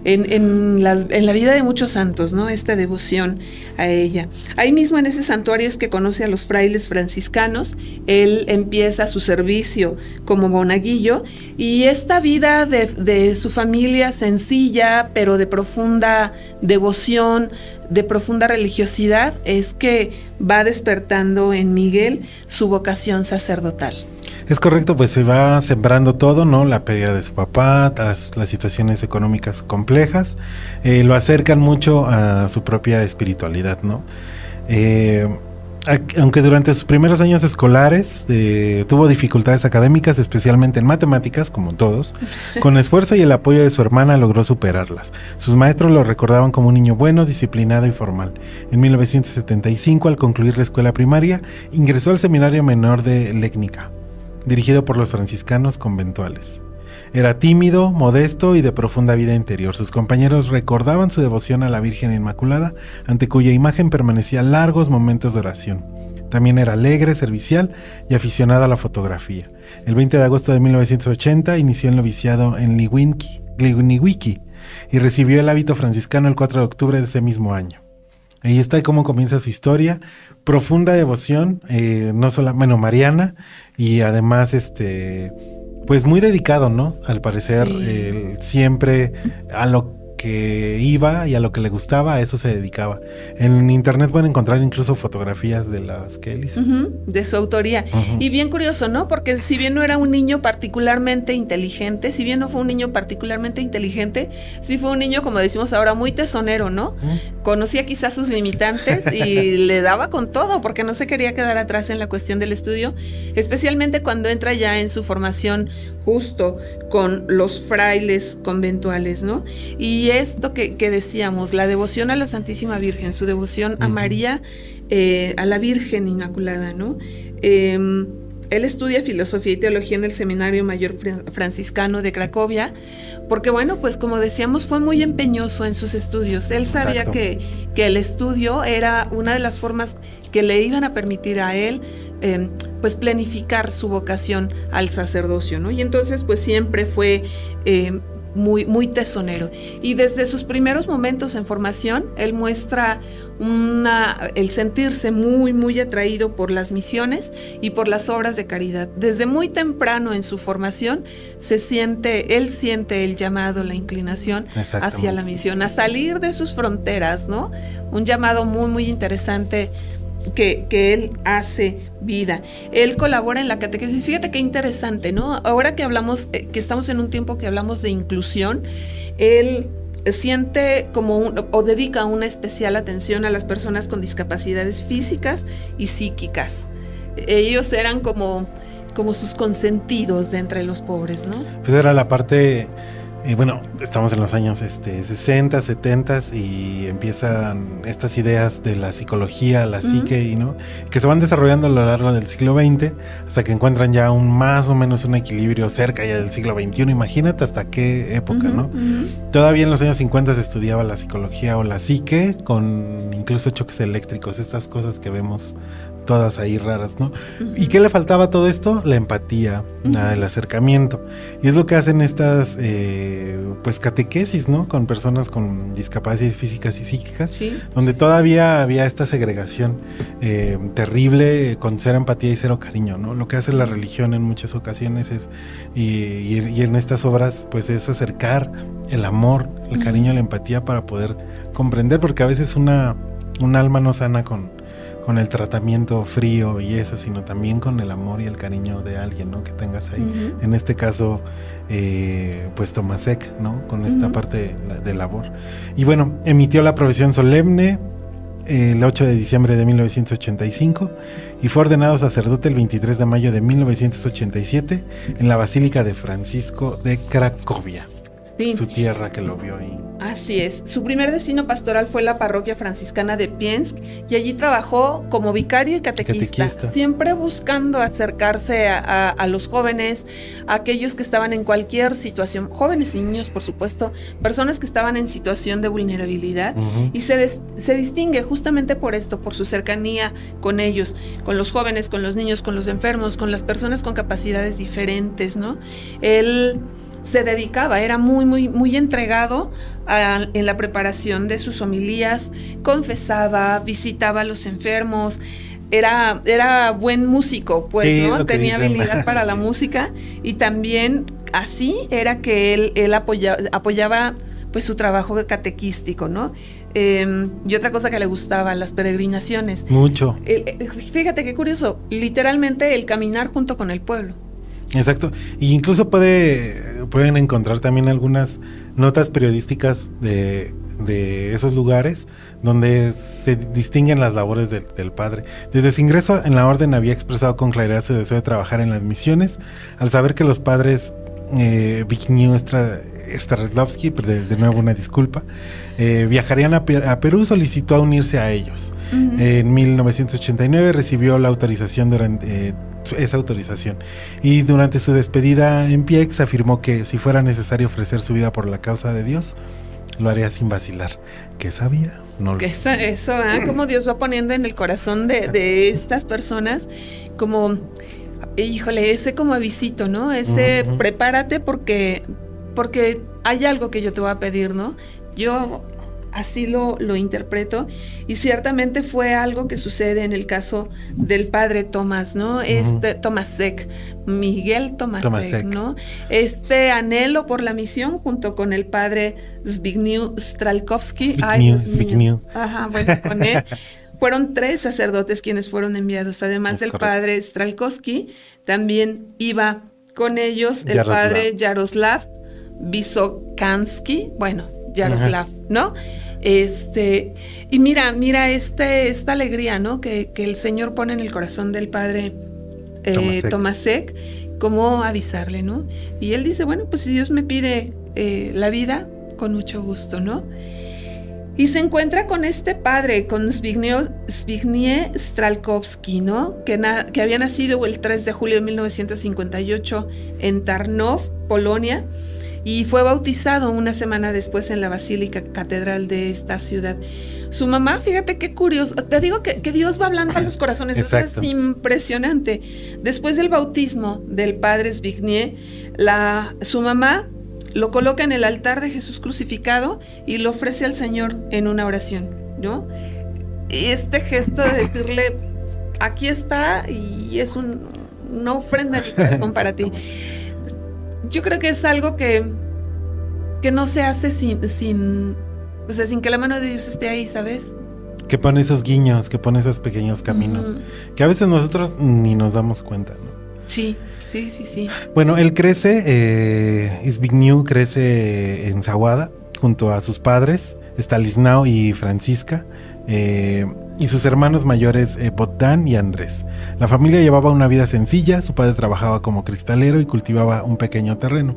en la vida de muchos santos, ¿no? Esta devoción a ella. Ahí mismo en ese santuario es que conoce a los frailes franciscanos. Él empieza su servicio como monaguillo, y esta vida de su familia sencilla, pero de profunda devoción, de profunda religiosidad, es que va despertando en Miguel su vocación sacerdotal. Es correcto, pues se va sembrando todo, ¿no? La pérdida de su papá, las situaciones económicas complejas, lo acercan mucho a su propia espiritualidad, ¿no? Aunque durante sus primeros años escolares tuvo dificultades académicas, especialmente en matemáticas, como todos, con esfuerzo y el apoyo de su hermana logró superarlas. Sus maestros lo recordaban como un niño bueno, disciplinado y formal. En 1975, al concluir la escuela primaria, ingresó al seminario menor de Legnica, dirigido por los franciscanos conventuales. Era tímido, modesto y de profunda vida interior. Sus compañeros recordaban su devoción a la Virgen Inmaculada, ante cuya imagen permanecía largos momentos de oración. También era alegre, servicial y aficionado a la fotografía. El 20 de agosto de 1980 inició el noviciado en Gliwice y recibió el hábito franciscano el 4 de octubre de ese mismo año. Ahí está cómo comienza su historia, profunda devoción, no solo, mariana, y además pues muy dedicado, ¿no? Al parecer, Sí. Siempre a lo que iba y a lo que le gustaba, a eso se dedicaba. En internet pueden encontrar incluso fotografías de las que él hizo. De su autoría. Y bien curioso, ¿no? Porque si bien no era un niño particularmente inteligente, sí fue un niño, como decimos ahora, muy tesonero, ¿no? Conocía quizás sus limitantes y le daba con todo, porque no se quería quedar atrás en la cuestión del estudio, especialmente cuando entra ya en su formación justo con los frailes conventuales, ¿no? Y esto que decíamos, la devoción a la Santísima Virgen, su devoción a María, a la Virgen Inmaculada, ¿no? Él estudia filosofía y teología en el Seminario Mayor Franciscano de Cracovia, porque bueno, pues como decíamos, fue muy empeñoso en sus estudios. Él sabía que el estudio era una de las formas que le iban a permitir a él pues planificar su vocación al sacerdocio, ¿no? Y entonces pues siempre fue muy tesonero. Y desde sus primeros momentos en formación, él muestra el sentirse muy atraído por las misiones y por las obras de caridad. Desde muy temprano en su formación, él siente el llamado, la inclinación hacia la misión, a salir de sus fronteras, ¿no? Un llamado muy interesante que él hace vida. Él colabora en la catequesis. Fíjate qué interesante, ¿no? Ahora que hablamos, que estamos en un tiempo que hablamos de inclusión, él siente o dedica una especial atención a las personas con discapacidades físicas y psíquicas. Ellos eran como sus consentidos de entre los pobres, ¿no? Pues era la parte... bueno, estamos en los años 60, 70 y empiezan estas ideas de la psicología, la psique, ¿no? Que se van desarrollando a lo largo del siglo XX hasta que encuentran ya más o menos un equilibrio cerca ya del siglo XXI. Imagínate hasta qué época, ¿no? Todavía en los años 50 se estudiaba la psicología o la psique con incluso choques eléctricos, estas cosas que vemos todas ahí raras, ¿no? ¿Y qué le faltaba a todo esto? La empatía, el acercamiento. Y es lo que hacen estas pues catequesis, ¿no? Con personas con discapacidades físicas y psíquicas, donde todavía había esta segregación terrible con cero empatía y cero cariño, ¿no? Lo que hace la religión en muchas ocasiones es, y en estas obras, pues es acercar el amor, el cariño, la empatía para poder comprender, porque a veces un alma no sana con el tratamiento frío y eso, sino también con el amor y el cariño de alguien, ¿no? Que tengas ahí. En este caso, pues Tomasek, ¿no? Con esta parte de labor. Y bueno, emitió la profesión solemne el 8 de diciembre de 1985 y fue ordenado sacerdote el 23 de mayo de 1987 en la Basílica de Francisco de Cracovia. Su tierra que lo vio ahí. Así es. Su primer destino pastoral fue la parroquia franciscana de Piensk y allí trabajó como vicario y catequista. Siempre buscando acercarse a los jóvenes, a aquellos que estaban en cualquier situación, jóvenes y niños, por supuesto, personas que estaban en situación de vulnerabilidad, y se distingue justamente por esto, por su cercanía con ellos, con los jóvenes, con los niños, con los enfermos, con las personas con capacidades diferentes, ¿no? Él se dedicaba, era muy entregado en la preparación de sus homilías, confesaba, visitaba a los enfermos, era buen músico, pues, sí, ¿no? Tenía dicen. habilidad para la Sí. música, y también así era que él apoyaba pues su trabajo catequístico, ¿no? Y otra cosa que le gustaba, las peregrinaciones. Mucho. Fíjate qué curioso, literalmente el caminar junto con el pueblo. Exacto. Y incluso pueden encontrar también algunas notas periodísticas de esos lugares donde se distinguen las labores del padre. Desde su ingreso en la orden había expresado con claridad su deseo de trabajar en las misiones, al saber que los padres Zbigniew Strzelecki, de nuevo una disculpa, viajarían a Perú, solicitó a unirse a ellos. En 1989 recibió la autorización esa autorización, y durante su despedida en Piex afirmó que si fuera necesario ofrecer su vida por la causa de Dios, lo haría sin vacilar. ¿Qué sabía? No lo sé. Eso, como Dios va poniendo en el corazón de estas personas, como, híjole, ese como avisito, ¿no? Prepárate porque hay algo que yo te voy a pedir, ¿no? Yo así lo interpreto, y ciertamente fue algo que sucede en el caso del padre Tomás, ¿no? Tomasek, Miguel Tomasek, ¿no? Este anhelo por la misión junto con el padre Zbigniew Strzelecki. Zbigniew. Ajá, bueno, con él. Fueron 3 sacerdotes quienes fueron enviados, además del padre Strzelecki, también iba con ellos el padre Yaroslav Wysokanski, Yaroslav, ¿no? Y mira esta alegría, ¿no? Que el Señor pone en el corazón del padre Tomasek, cómo avisarle, ¿no? Y él dice, bueno, pues si Dios me pide la vida, con mucho gusto, ¿no? Y se encuentra con este padre, con Zbigniew Strzelecki, ¿no? Que había nacido el 3 de julio de 1958 en Tarnów, Polonia, y fue bautizado una semana después en la Basílica Catedral de esta ciudad. Su mamá, fíjate qué curioso, te digo que Dios va hablando a los corazones, eso es impresionante. Después del bautismo del padre Zbigniew, su mamá lo coloca en el altar de Jesús crucificado y lo ofrece al Señor en una oración, ¿no? Y este gesto de decirle, aquí está, y es una ofrenda de mi corazón para ti. Yo creo que es algo que no se hace sin que la mano de Dios esté ahí, ¿sabes? Que pone esos guiños, que pone esos pequeños caminos, que a veces nosotros ni nos damos cuenta, ¿no? Sí. Bueno, él Zbigniew crece en Zawada junto a sus padres, Stanislao y Francisca, y sus hermanos mayores Bogdan y Andrés. La familia llevaba una vida sencilla, su padre trabajaba como cristalero y cultivaba un pequeño terreno.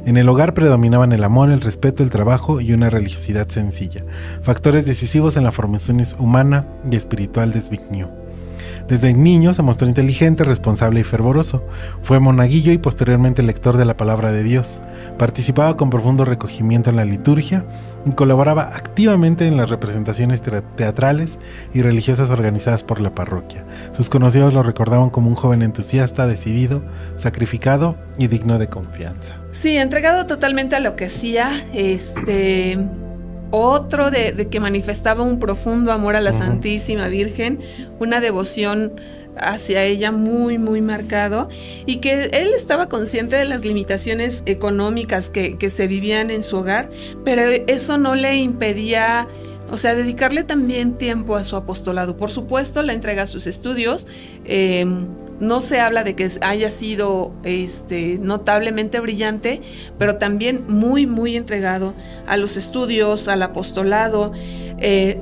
En el hogar predominaban el amor, el respeto, el trabajo y una religiosidad sencilla, factores decisivos en la formación humana y espiritual de Zbigniew. Desde niño se mostró inteligente, responsable y fervoroso. Fue monaguillo y posteriormente lector de la palabra de Dios. Participaba con profundo recogimiento en la liturgia y colaboraba activamente en las representaciones teatrales y religiosas organizadas por la parroquia. Sus conocidos lo recordaban como un joven entusiasta, decidido, sacrificado y digno de confianza. Sí, entregado totalmente a lo que hacía, otro de que manifestaba un profundo amor a la Santísima Virgen, una devoción hacia ella muy marcado, y que él estaba consciente de las limitaciones económicas que se vivían en su hogar, pero eso no le impedía, dedicarle también tiempo a su apostolado. Por supuesto, la entrega a sus estudios. No se habla de que haya sido notablemente brillante, pero también muy entregado a los estudios, al apostolado,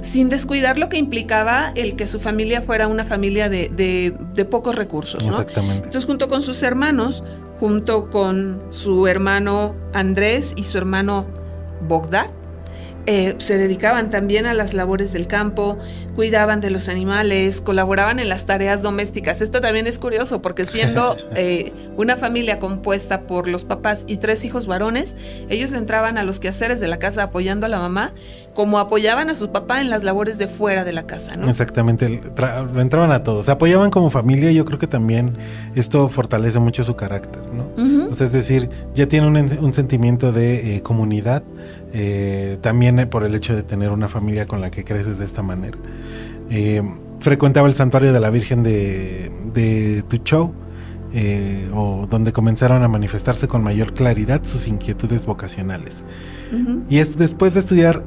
sin descuidar lo que implicaba el que su familia fuera una familia de pocos recursos, ¿no? Exactamente. Entonces, junto con sus hermanos, junto con su hermano Andrés y su hermano Bogdan, se dedicaban también a las labores del campo, cuidaban de los animales, colaboraban en las tareas domésticas. Esto también es curioso porque siendo una familia compuesta por los papás y 3 hijos varones, ellos le entraban a los quehaceres de la casa apoyando a la mamá, como apoyaban a su papá en las labores de fuera de la casa, ¿no? Exactamente, entraban a todos, se apoyaban como familia. Yo creo que también esto fortalece mucho su carácter, ¿no? O sea, es decir, ya tiene un sentimiento de comunidad, también por el hecho de tener una familia con la que creces de esta manera. Frecuentaba el santuario de la Virgen de Tuchou, o donde comenzaron a manifestarse con mayor claridad sus inquietudes vocacionales. Y después de estudiar,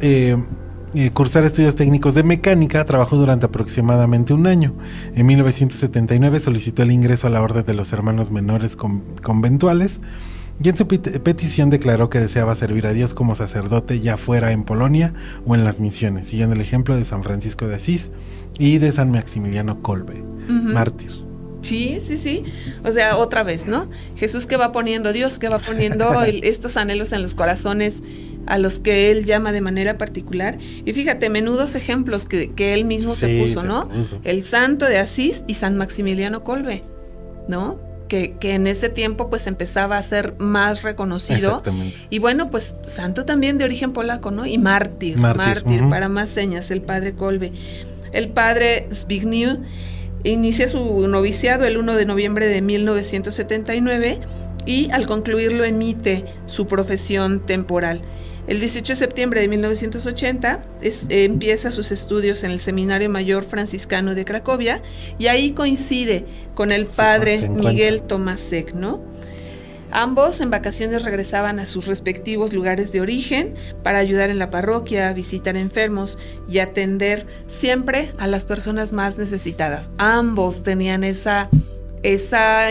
cursar estudios técnicos de mecánica, trabajó durante aproximadamente un año. En 1979 solicitó el ingreso a la Orden de los Hermanos Menores Conventuales, y en su petición declaró que deseaba servir a Dios como sacerdote, ya fuera en Polonia o en las misiones, siguiendo el ejemplo de San Francisco de Asís y de San Maximiliano Kolbe, mártir. Sí. O sea, otra vez, ¿no? Jesús que va poniendo, Dios que va poniendo estos anhelos en los corazones a los que él llama de manera particular. Y fíjate, menudos ejemplos que él mismo se puso, ¿no? El santo de Asís y San Maximiliano Kolbe, ¿no? Que en ese tiempo pues empezaba a ser más reconocido. Exactamente. Y bueno, pues santo también de origen polaco, ¿no? Y mártir, para más señas, el padre Kolbe. El padre Zbigniew inicia su noviciado el 1 de noviembre de 1979 y al concluirlo emite su profesión temporal. El 18 de septiembre de 1980 empieza sus estudios en el Seminario Mayor Franciscano de Cracovia, y ahí coincide con el padre Miguel Tomasek, ¿no? Ambos en vacaciones regresaban a sus respectivos lugares de origen para ayudar en la parroquia, visitar enfermos y atender siempre a las personas más necesitadas. Ambos tenían esa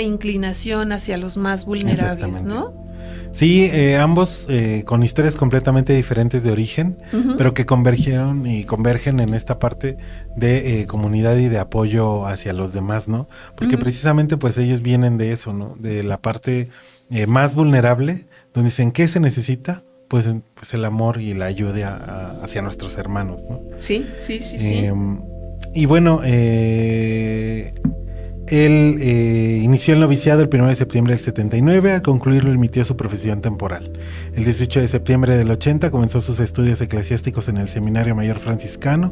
inclinación hacia los más vulnerables, ¿no? Sí, ambos con historias completamente diferentes de origen, pero que convergen en esta parte de comunidad y de apoyo hacia los demás, ¿no? Porque precisamente pues ellos vienen de eso, ¿no? De la parte más vulnerable, donde dicen, ¿qué se necesita? Pues el amor y la ayuda hacia nuestros hermanos, ¿no? Sí. Y bueno, él inició el noviciado el 1 de septiembre del 79, al concluirlo emitió su profesión temporal. El 18 de septiembre del 80 comenzó sus estudios eclesiásticos en el Seminario Mayor Franciscano,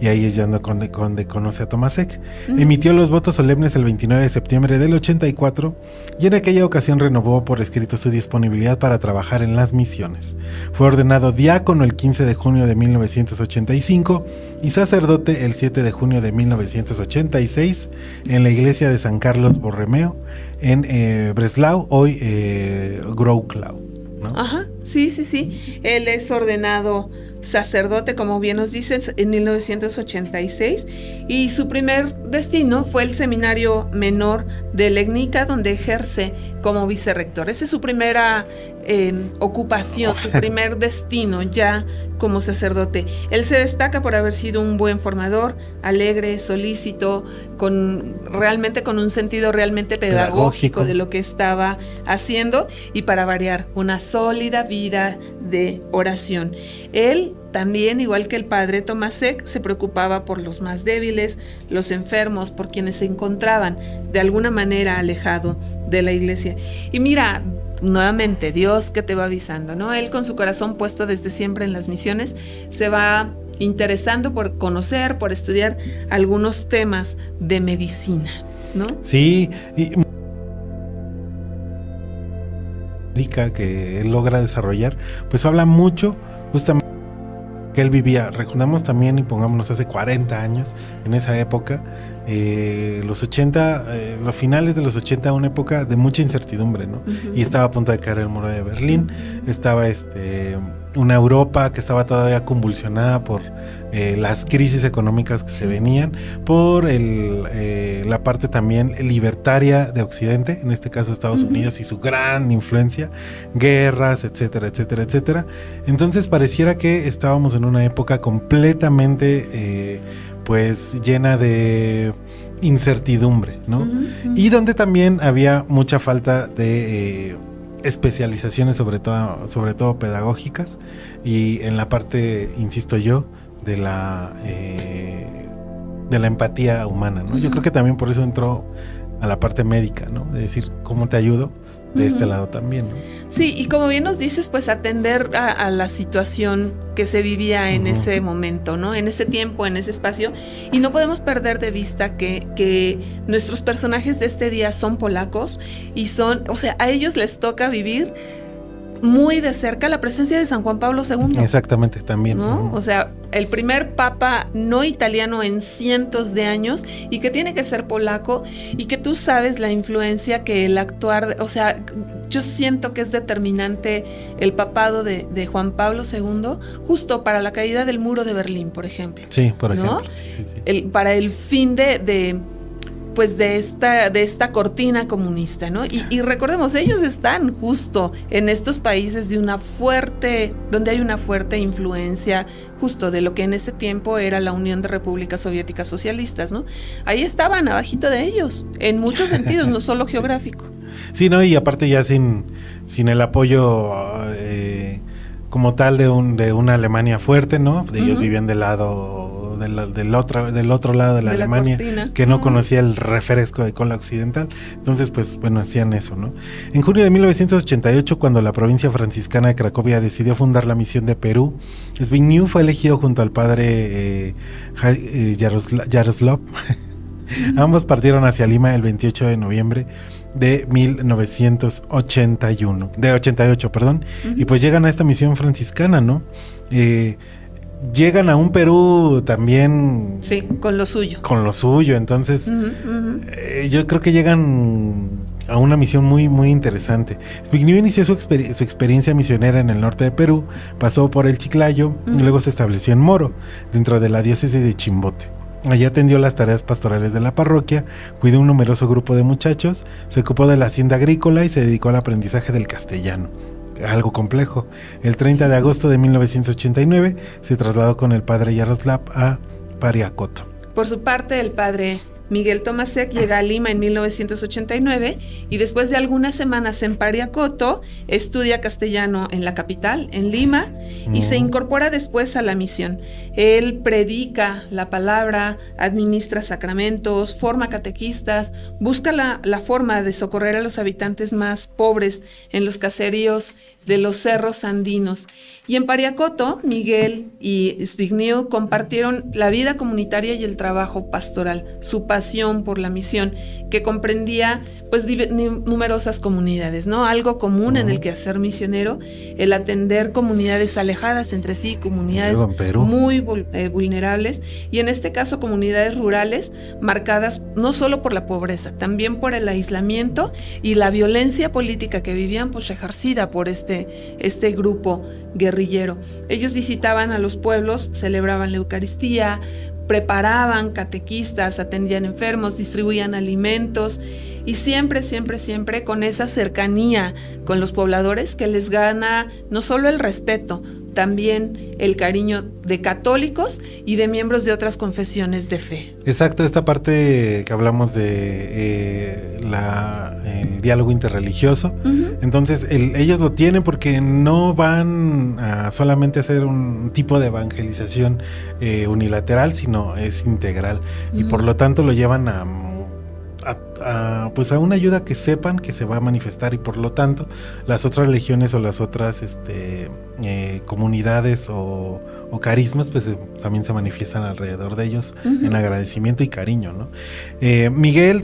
y ahí es ya donde conoce a Tomasek. Emitió los votos solemnes el 29 de septiembre del 84, y en aquella ocasión renovó por escrito su disponibilidad para trabajar en las misiones. Fue ordenado diácono el 15 de junio de 1985 y sacerdote el 7 de junio de 1986 en la iglesia de San Carlos Borromeo en Breslau, hoy Wrocław, ¿no? Ajá, sí. Él es ordenado sacerdote, como bien nos dicen, en 1986, y su primer destino fue el Seminario Menor de Legnica, donde ejerce como vicerrector. Esa es su primera ocupación, su primer destino ya como sacerdote. Él se destaca por haber sido un buen formador, alegre, solícito, realmente con un sentido realmente pedagógico de lo que estaba haciendo, y para variar, una sólida vida de oración. Él también, igual que el padre Tomasek, se preocupaba por los más débiles, los enfermos, por quienes se encontraban de alguna manera alejado de la iglesia. Y mira, nuevamente, Dios que te va avisando, ¿no? Él, con su corazón puesto desde siempre en las misiones, se va interesando por conocer, por estudiar algunos temas de medicina, ¿no? Sí, y que él logra desarrollar, pues habla mucho justamente que él vivía. Recordamos también, y pongámonos hace 40 años, en esa época, los 80, los finales de los 80, una época de mucha incertidumbre, ¿no? Y estaba a punto de caer el muro de Berlín, estaba una Europa que estaba todavía convulsionada por las crisis económicas que se venían, por la parte también libertaria de Occidente, en este caso Estados Unidos y su gran influencia, guerras, etcétera, etcétera, etcétera. Entonces pareciera que estábamos en una época completamente pues llena de incertidumbre, ¿no? Y donde también había mucha falta de especializaciones, sobre todo pedagógicas, y en la parte, insisto yo, de la empatía humana, ¿no? Yo creo que también por eso entró a la parte médica, ¿no? De decir, ¿cómo te ayudo? de este lado también, ¿no? Sí, y como bien nos dices, pues atender a la situación que se vivía en ese momento, ¿no? En ese tiempo, en ese espacio. Y no podemos perder de vista que nuestros personajes de este día son polacos y son, o sea, a ellos les toca vivir muy de cerca la presencia de San Juan Pablo II. Exactamente, también. ¿No? O sea, el primer papa no italiano en cientos de años y que tiene que ser polaco y que tú sabes la influencia que el actuar, o sea, yo siento que es determinante el papado de Juan Pablo II justo para la caída del muro de Berlín, por ejemplo. Sí, por ejemplo. ¿No? Sí. Para el fin de esta cortina comunista, ¿no? Y recordemos, ellos están justo en estos países donde hay una fuerte influencia justo de lo que en ese tiempo era la Unión de Repúblicas Soviéticas Socialistas, ¿no? Ahí estaban abajito de ellos, en muchos sentidos, no solo geográfico. Sí, no, y aparte ya sin el apoyo como tal de una Alemania fuerte, ¿no? Ellos vivían del lado del otro lado de la Alemania, que no conocía el refresco de cola occidental. Entonces, pues, bueno, hacían eso, ¿no? En junio de 1988, cuando la provincia franciscana de Cracovia decidió fundar la misión de Perú, Zbigniew fue elegido junto al padre Jaroslav. Ambos partieron hacia Lima el 28 de noviembre de 88, perdón, y pues llegan a esta misión franciscana, ¿no? Llegan a un Perú también... Sí, con lo suyo. Entonces yo creo que llegan a una misión muy, muy interesante. Zbigniew inició su experiencia misionera en el norte de Perú, pasó por el Chiclayo y luego se estableció en Moro, dentro de la diócesis de Chimbote. Allí atendió las tareas pastorales de la parroquia, cuidó un numeroso grupo de muchachos, se ocupó de la hacienda agrícola y se dedicó al aprendizaje del castellano. Algo complejo. El 30 de agosto de 1989 se trasladó con el padre Jaroslav a Pariacoto. Por su parte, el padre Miguel Tomasek llega a Lima en 1989 y después de algunas semanas en Pariacoto estudia castellano en la capital, en Lima, y se incorpora después a la misión. Él predica la palabra, administra sacramentos, forma catequistas, busca la forma de socorrer a los habitantes más pobres en los caseríos de los cerros andinos. Y en Pariacoto, Miguel y Zbigniew compartieron la vida comunitaria y el trabajo pastoral, su pasión por la misión, que comprendía pues numerosas comunidades, ¿no? Algo común en el quehacer misionero, el atender comunidades alejadas entre sí, comunidades muy vulnerables, y en este caso comunidades rurales marcadas no solo por la pobreza, también por el aislamiento y la violencia política que vivían, pues ejercida por este grupo guerrillero. Ellos visitaban a los pueblos, celebraban la Eucaristía, preparaban catequistas, atendían enfermos, distribuían alimentos y siempre con esa cercanía con los pobladores que les gana no solo el respeto, también el cariño de católicos y de miembros de otras confesiones de fe. Exacto, esta parte que hablamos de el diálogo interreligioso. Entonces ellos lo tienen porque no van a solamente hacer un tipo de evangelización unilateral, sino es integral, y por lo tanto lo llevan a una ayuda que sepan que se va a manifestar, y por lo tanto las otras religiones o las otras comunidades o carismas pues también se manifiestan alrededor de ellos en agradecimiento y cariño, ¿no? Miguel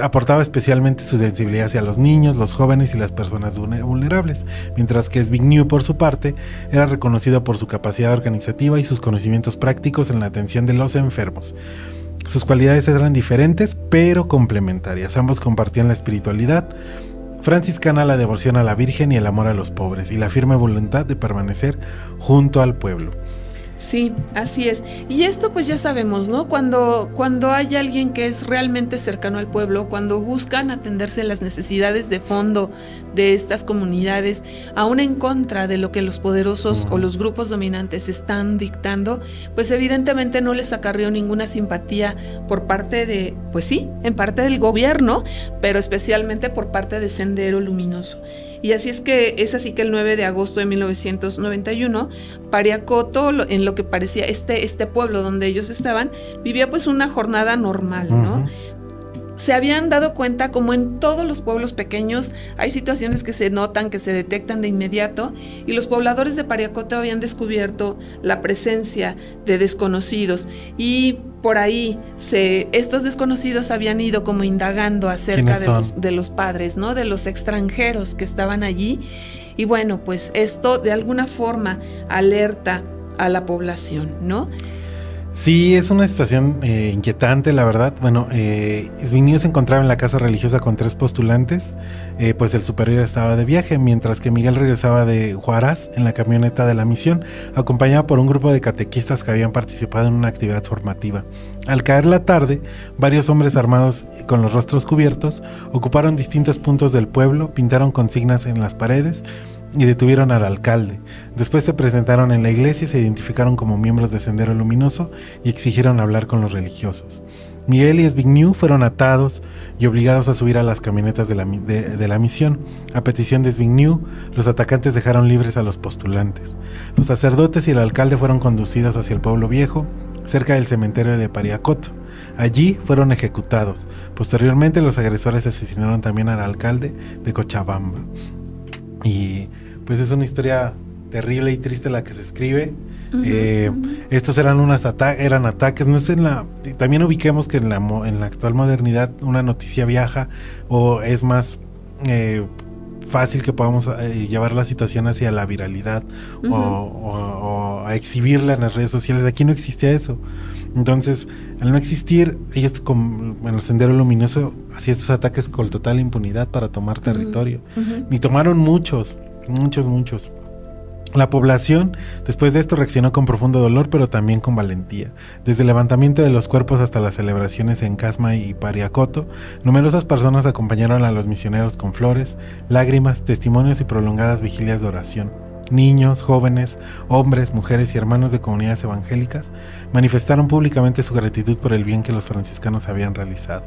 aportaba especialmente su sensibilidad hacia los niños, los jóvenes y las personas vulnerables, mientras que Zbigniew, por su parte, era reconocido por su capacidad organizativa y sus conocimientos prácticos en la atención de los enfermos. Sus cualidades eran diferentes, pero complementarias. Ambos compartían la espiritualidad franciscana, la devoción a la Virgen y el amor a los pobres, y la firme voluntad de permanecer junto al pueblo. Sí, así es. Y esto pues ya sabemos, ¿no? Cuando hay alguien que es realmente cercano al pueblo, cuando buscan atenderse las necesidades de fondo de estas comunidades, aún en contra de lo que los poderosos o los grupos dominantes están dictando, pues evidentemente no les acarreó ninguna simpatía por parte de, pues sí, en parte del gobierno, pero especialmente por parte de Sendero Luminoso. Y así que el 9 de agosto de 1991, Pariacoto, en lo que parecía este pueblo donde ellos estaban, vivía pues una jornada normal, ¿no? se habían dado cuenta, como en todos los pueblos pequeños, hay situaciones que se notan, que se detectan de inmediato, y los pobladores de Pariacoto habían descubierto la presencia de desconocidos, y por ahí estos desconocidos habían ido como indagando acerca de los padres, ¿no? De los extranjeros que estaban allí, y bueno, pues esto de alguna forma alerta a la población, ¿no? Sí, es una situación inquietante, la verdad. Bueno, Zbigniew se encontraba en la casa religiosa con 3 postulantes, pues el superior estaba de viaje, mientras que Miguel regresaba de Huaraz en la camioneta de la misión, acompañado por un grupo de catequistas que habían participado en una actividad formativa. Al caer la tarde, varios hombres armados con los rostros cubiertos ocuparon distintos puntos del pueblo, pintaron consignas en las paredes y detuvieron al alcalde. Después se presentaron en la iglesia y se identificaron como miembros de Sendero Luminoso y exigieron hablar con los religiosos. Miguel y Zbigniew fueron atados y obligados a subir a las camionetas de la misión. A petición de Zbigniew, los atacantes dejaron libres a los postulantes. Los sacerdotes y el alcalde fueron conducidos hacia el pueblo viejo, cerca del cementerio de Pariacoto. Allí fueron ejecutados. Posteriormente, los agresores asesinaron también al alcalde de Cochabamba. Y pues es una historia terrible y triste la que se escribe. Estos eran eran ataques. No sé, también ubiquemos que en la actual modernidad una noticia viaja, o es más fácil que podamos llevar la situación hacia la viralidad o a exhibirla en las redes sociales. Aquí no existía eso. Entonces, al no existir, ellos en el Sendero Luminoso hacían estos ataques con total impunidad para tomar territorio. Y tomaron muchos. La población, después de esto, reaccionó con profundo dolor, pero también con valentía. Desde el levantamiento de los cuerpos hasta las celebraciones en Casma y Pariacoto, numerosas personas acompañaron a los misioneros con flores, lágrimas, testimonios y prolongadas vigilias de oración. Niños, jóvenes, hombres, mujeres y hermanos de comunidades evangélicas manifestaron públicamente su gratitud por el bien que los franciscanos habían realizado.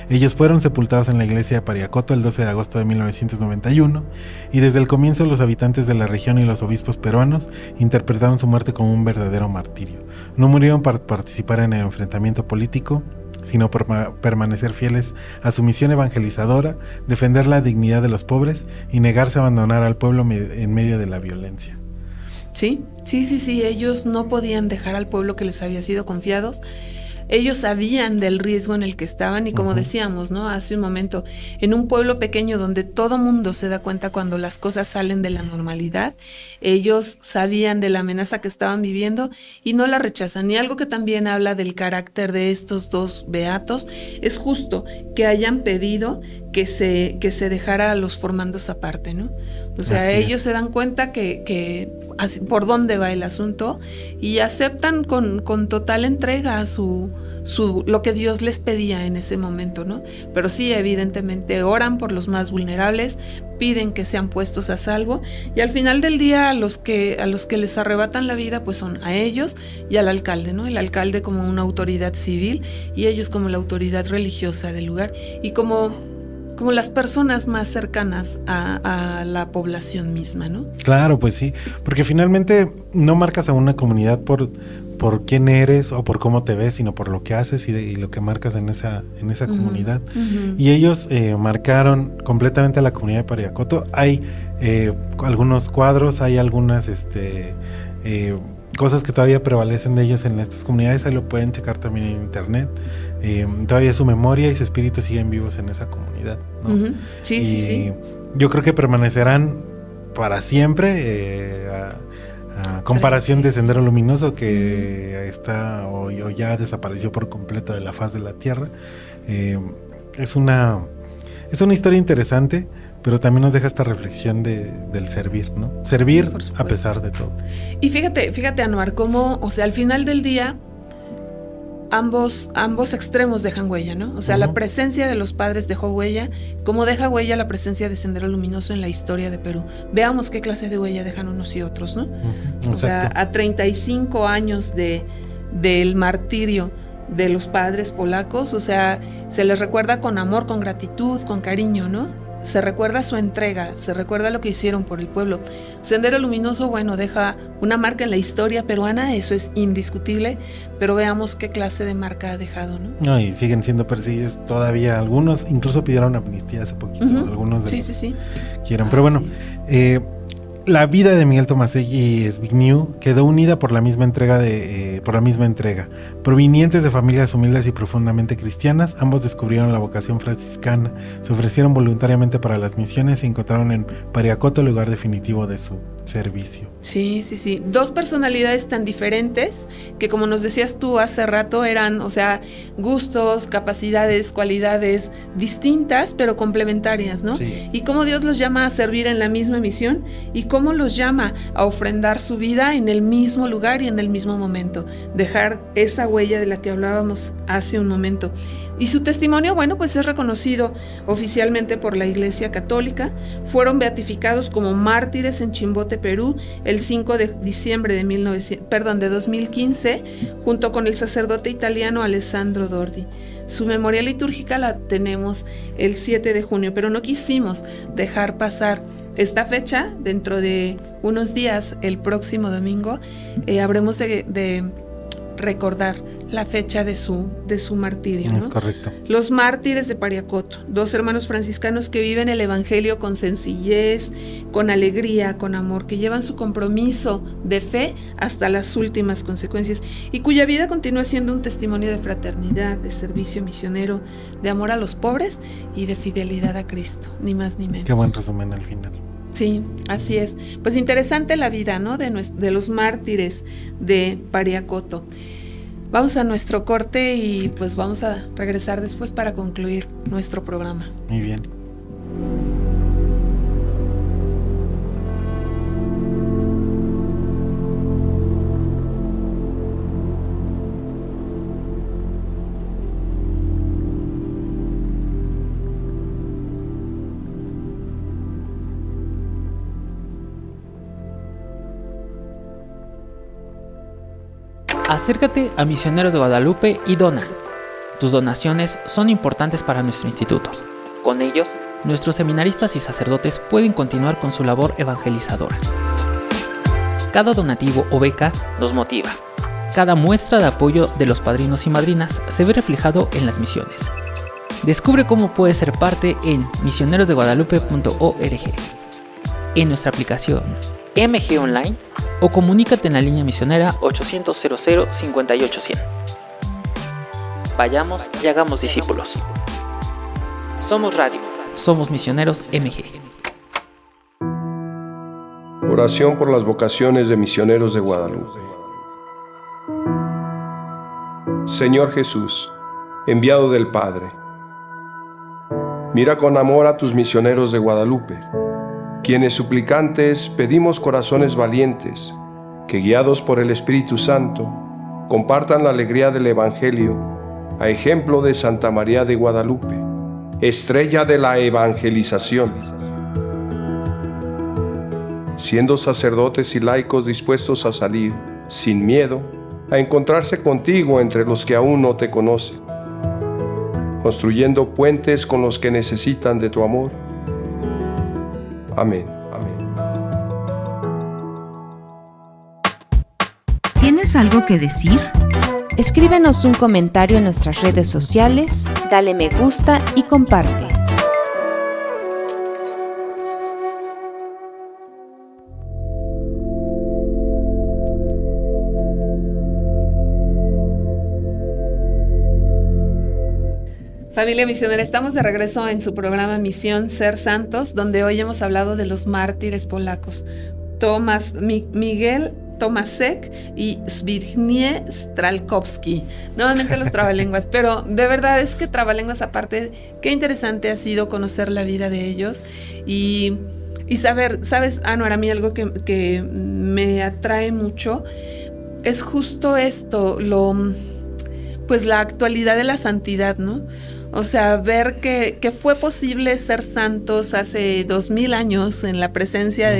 Ellos fueron sepultados en la iglesia de Pariacoto el 12 de agosto de 1991, y desde el comienzo los habitantes de la región y los obispos peruanos interpretaron su muerte como un verdadero martirio. No murieron para participar en el enfrentamiento político, sino por permanecer fieles a su misión evangelizadora, defender la dignidad de los pobres y negarse a abandonar al pueblo en medio de la violencia. Sí, ellos no podían dejar al pueblo que les había sido confiados. Ellos sabían del riesgo en el que estaban y, como decíamos, ¿no? Hace un momento, en un pueblo pequeño donde todo mundo se da cuenta cuando las cosas salen de la normalidad, ellos sabían de la amenaza que estaban viviendo y no la rechazan. Y algo que también habla del carácter de estos 2 beatos es justo que hayan pedido que se dejara a los formandos aparte, ¿no? O sea, ellos se dan cuenta que por dónde va el asunto y aceptan con total entrega lo que Dios les pedía en ese momento, ¿no? Pero sí, evidentemente oran por los más vulnerables, piden que sean puestos a salvo, y al final del día a los que les arrebatan la vida pues son a ellos y al alcalde, ¿no? El alcalde como una autoridad civil y ellos como la autoridad religiosa del lugar y como las personas más cercanas a la población misma, ¿no? Claro, pues sí, porque finalmente no marcas a una comunidad por quién eres o por cómo te ves, sino por lo que haces y lo que marcas en esa comunidad. Y ellos marcaron completamente a la comunidad de Pariacoto. Hay algunos cuadros, hay algunas cosas que todavía prevalecen de ellos en estas comunidades. Ahí lo pueden checar también en internet. Todavía su memoria y su espíritu siguen vivos en esa comunidad, ¿no? Sí. Yo creo que permanecerán para siempre, a comparación de Sendero Luminoso, que está o ya desapareció por completo de la faz de la tierra. Es una historia interesante, pero también nos deja esta reflexión del servir, ¿no? Servir a pesar de todo. Y fíjate, Anuar, cómo, o sea, al final del día ambos extremos dejan huella, ¿no? O sea, la presencia de los padres dejó huella, como deja huella la presencia de Sendero Luminoso en la historia de Perú. Veamos qué clase de huella dejan unos y otros, ¿no? O sea, a 35 años del martirio de los padres polacos, o sea, se les recuerda con amor, con gratitud, con cariño, ¿no? se recuerda su entrega, se recuerda lo que hicieron por el pueblo. Sendero Luminoso, bueno, deja una marca en la historia peruana, eso es indiscutible, pero veamos qué clase de marca ha dejado, ¿no? No, y siguen siendo perseguidos todavía. Algunos incluso pidieron amnistía hace poquito, algunos de sí. Quieren. Pero bueno, la vida de Miguel Tomasegui y Zbigniew quedó unida por la misma entrega. Provenientes de familias humildes y profundamente cristianas, ambos descubrieron la vocación franciscana, se ofrecieron voluntariamente para las misiones y encontraron en Pariacoto el lugar definitivo de su servicio. Sí. Dos personalidades tan diferentes que, como nos decías tú hace rato, eran, o sea, gustos, capacidades, cualidades distintas pero complementarias, ¿no? Sí. Y cómo Dios los llama a servir en la misma misión y cómo los llama a ofrendar su vida en el mismo lugar y en el mismo momento, dejar esa huella de la que hablábamos hace un momento. Y su testimonio, bueno, pues es reconocido oficialmente por la Iglesia Católica. Fueron beatificados como mártires en Chimbote, Perú, el 5 de diciembre de 2015, junto con el sacerdote italiano Alessandro Dordi. Su memoria litúrgica la tenemos el 7 de junio, pero no quisimos dejar pasar esta fecha. Dentro de unos días, el próximo domingo, habremos de recordar la fecha de su martirio, ¿no? Es correcto. Los mártires de Pariacoto, dos hermanos franciscanos que viven el evangelio con sencillez, con alegría, con amor, que llevan su compromiso de fe hasta las últimas consecuencias y cuya vida continúa siendo un testimonio de fraternidad, de servicio misionero, de amor a los pobres y de fidelidad a Cristo, ni más ni menos. Qué buen resumen al final. Sí, así es. Pues interesante la vida, ¿no? De los mártires de Pariacoto. Vamos a nuestro corte y pues vamos a regresar después para concluir nuestro programa. Muy bien. Acércate a Misioneros de Guadalupe y dona. Tus donaciones son importantes para nuestro instituto. Con ellos, nuestros seminaristas y sacerdotes pueden continuar con su labor evangelizadora. Cada donativo o beca nos motiva. Cada muestra de apoyo de los padrinos y madrinas se ve reflejado en las misiones. Descubre cómo puedes ser parte en misionerosdeguadalupe.org, en nuestra aplicación MG Online o comunícate en la línea misionera 800-00-58100. Vayamos y hagamos discípulos. Somos radio, somos Misioneros MG. Oración por las vocaciones de Misioneros de Guadalupe. Señor Jesús, enviado del Padre, mira con amor a tus misioneros de Guadalupe, quienes suplicantes pedimos corazones valientes, que guiados por el Espíritu Santo, compartan la alegría del Evangelio, a ejemplo de Santa María de Guadalupe, estrella de la evangelización. Siendo sacerdotes y laicos dispuestos a salir, sin miedo, a encontrarse contigo entre los que aún no te conocen, construyendo puentes con los que necesitan de tu amor. Amén. Amén. ¿Tienes algo que decir? Escríbenos un comentario en nuestras redes sociales, dale me gusta y comparte. Familia misionera, estamos de regreso en su programa Misión Ser Santos, donde hoy hemos hablado de los mártires polacos, Miguel Tomasek y Zbigniew Stralkowski. Nuevamente los trabalenguas, pero de verdad es que trabalenguas aparte, qué interesante ha sido conocer la vida de ellos y saber, ¿sabes, Anuar? A mí algo que me atrae mucho es justo esto, pues la actualidad de la santidad, ¿no? O sea, ver que fue posible ser santos hace 2000 años en la presencia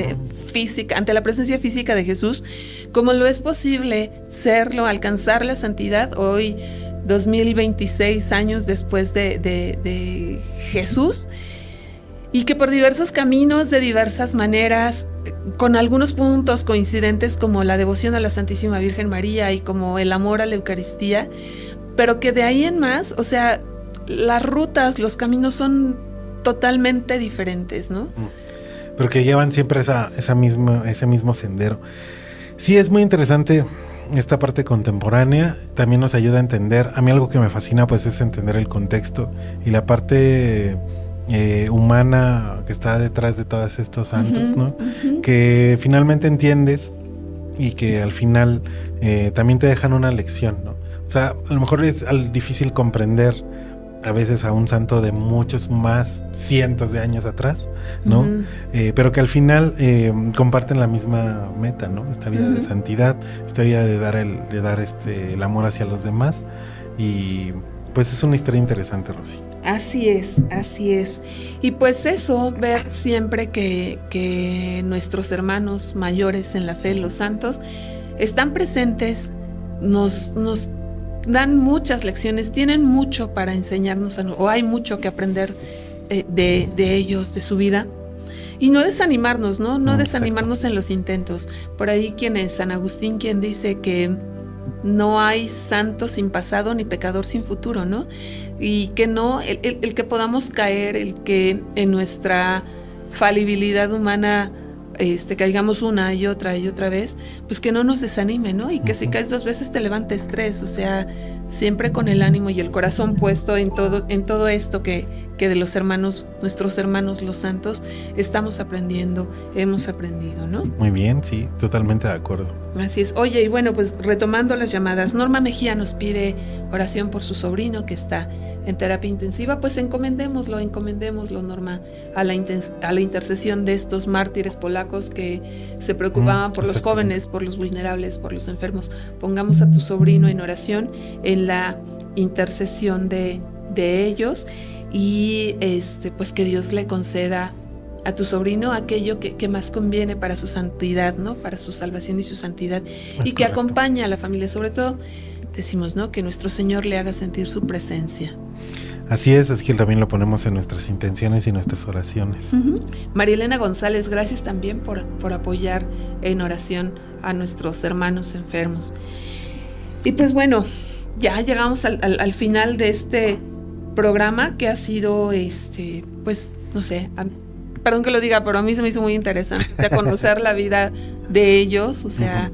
ante la presencia física de Jesús, como lo es posible serlo, alcanzar la santidad hoy, 2026 años después de Jesús. y que por diversos caminos, de diversas maneras, con algunos puntos coincidentes como la devoción a la Santísima Virgen María y como el amor a la Eucaristía, pero que de ahí en más, o sea, las rutas, los caminos son totalmente diferentes, ¿no? Pero que llevan siempre ese mismo sendero. Sí, es muy interesante esta parte contemporánea, también nos ayuda a entender, a mí algo que me fascina pues es entender el contexto y la parte humana que está detrás de todos estos santos, ¿no? Que finalmente entiendes y que al final también te dejan una lección, ¿no? O sea, a lo mejor es difícil comprender a veces a un santo de muchos más cientos de años atrás, ¿no? Pero que al final comparten la misma meta, ¿no? Esta vida de santidad, esta vida de dar el amor hacia los demás, y pues es una historia interesante, Rosy. Así es. Y pues eso, ver siempre que nuestros hermanos mayores en la fe, los santos, están presentes, nos dan muchas lecciones, tienen mucho para enseñarnos, o hay mucho que aprender de ellos, de su vida. Y no desanimarnos, ¿no? No desanimarnos en los intentos. Por ahí San Agustín, quien dice que no hay santo sin pasado ni pecador sin futuro, ¿no? Y que no, el que podamos caer, el que en nuestra falibilidad humana caigamos una y otra vez, pues que no nos desanime, ¿no? Y que si caes 2 veces te levantes 3, o sea, siempre con el ánimo y el corazón puesto en todo esto que de los hermanos, nuestros hermanos los santos, hemos aprendido, ¿no? Muy bien, sí, totalmente de acuerdo. Así es. Oye, y bueno, pues retomando las llamadas, Norma Mejía nos pide oración por su sobrino que está en terapia intensiva. Pues encomendémoslo, Norma, a la intercesión de estos mártires polacos que se preocupaban por los jóvenes, por los vulnerables, por los enfermos. Pongamos a tu sobrino en oración, en la intercesión de ellos, y pues que Dios le conceda a tu sobrino aquello que más conviene para su santidad, ¿no? Para su salvación y su santidad, y que acompañe a la familia. Sobre todo decimos, ¿no? Que nuestro Señor le haga sentir su presencia. Así es que también lo ponemos en nuestras intenciones y nuestras oraciones. María Elena González, gracias también por apoyar en oración a nuestros hermanos enfermos. Y pues bueno, ya llegamos al final de este programa, que ha sido pues no sé, perdón que lo diga, pero a mí se me hizo muy interesante, o sea, conocer la vida de ellos, o sea,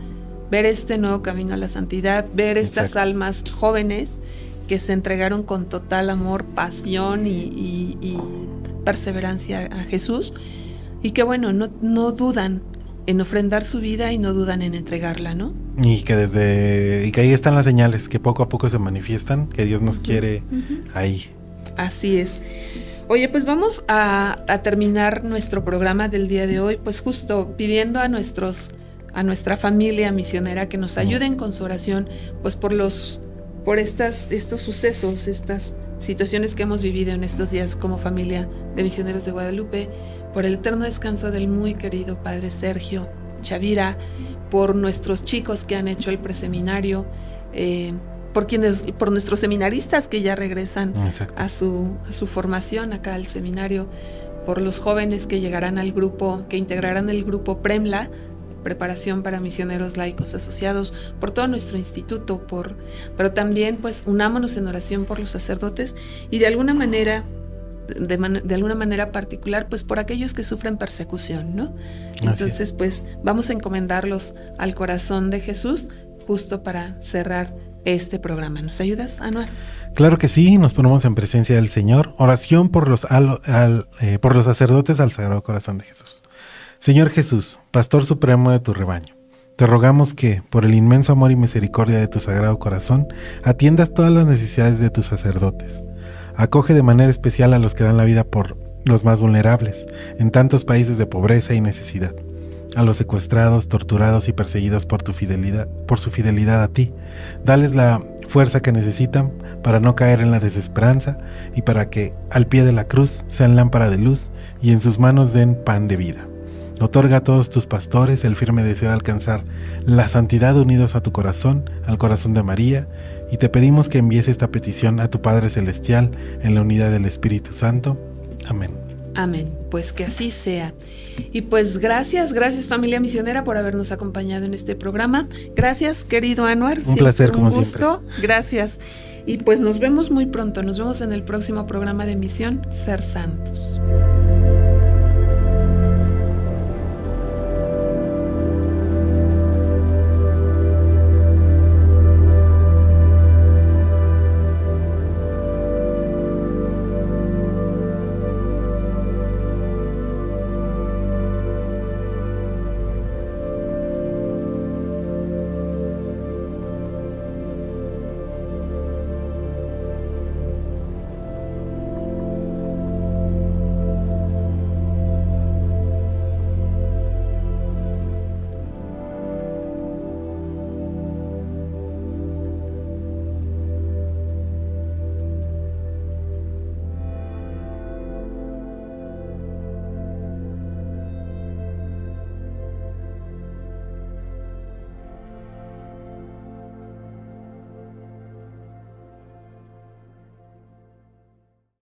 ver este nuevo camino a la santidad, ver estas almas jóvenes que se entregaron con total amor, pasión y perseverancia a Jesús, y que bueno, no dudan en ofrendar su vida y no dudan en entregarla, ¿no? Y que ahí están las señales que poco a poco se manifiestan, que Dios nos quiere ahí. Así es. Oye, pues vamos a terminar nuestro programa del día de hoy, pues justo pidiendo a nuestra familia misionera que nos ayuden con su oración, pues por estos sucesos, estas situaciones que hemos vivido en estos días como familia de Misioneros de Guadalupe, por el eterno descanso del muy querido Padre Sergio Chavira, por nuestros chicos que han hecho el preseminario, por nuestros seminaristas que ya regresan a su formación acá al seminario, por los jóvenes que llegarán al grupo, que integrarán el grupo PREMLA, Preparación para Misioneros Laicos Asociados, por todo nuestro instituto, pero también pues unámonos en oración por los sacerdotes y de alguna manera particular, pues por aquellos que sufren persecución, ¿no? Entonces, pues vamos a encomendarlos al corazón de Jesús, justo para cerrar este programa. ¿Nos ayudas, Anuar? Claro que sí, nos ponemos en presencia del Señor. Oración por los sacerdotes al Sagrado Corazón de Jesús. Señor Jesús, Pastor Supremo de tu rebaño, te rogamos que, por el inmenso amor y misericordia de tu Sagrado Corazón, atiendas todas las necesidades de tus sacerdotes. Acoge de manera especial a los que dan la vida por los más vulnerables, en tantos países de pobreza y necesidad, a los secuestrados, torturados y perseguidos por su fidelidad a ti. Dales la fuerza que necesitan para no caer en la desesperanza y para que, al pie de la cruz, sean lámpara de luz y en sus manos den pan de vida. Otorga a todos tus pastores el firme deseo de alcanzar la santidad unidos a tu corazón, al corazón de María, y te pedimos que envíes esta petición a tu Padre Celestial en la unidad del Espíritu Santo. Amén. Amén. Pues que así sea. Y pues gracias familia misionera por habernos acompañado en este programa. Gracias, querido Anuar. Un placer, como gusto. siempre. Gracias. Y pues nos vemos muy pronto. Nos vemos en el próximo programa de Misión Ser Santos.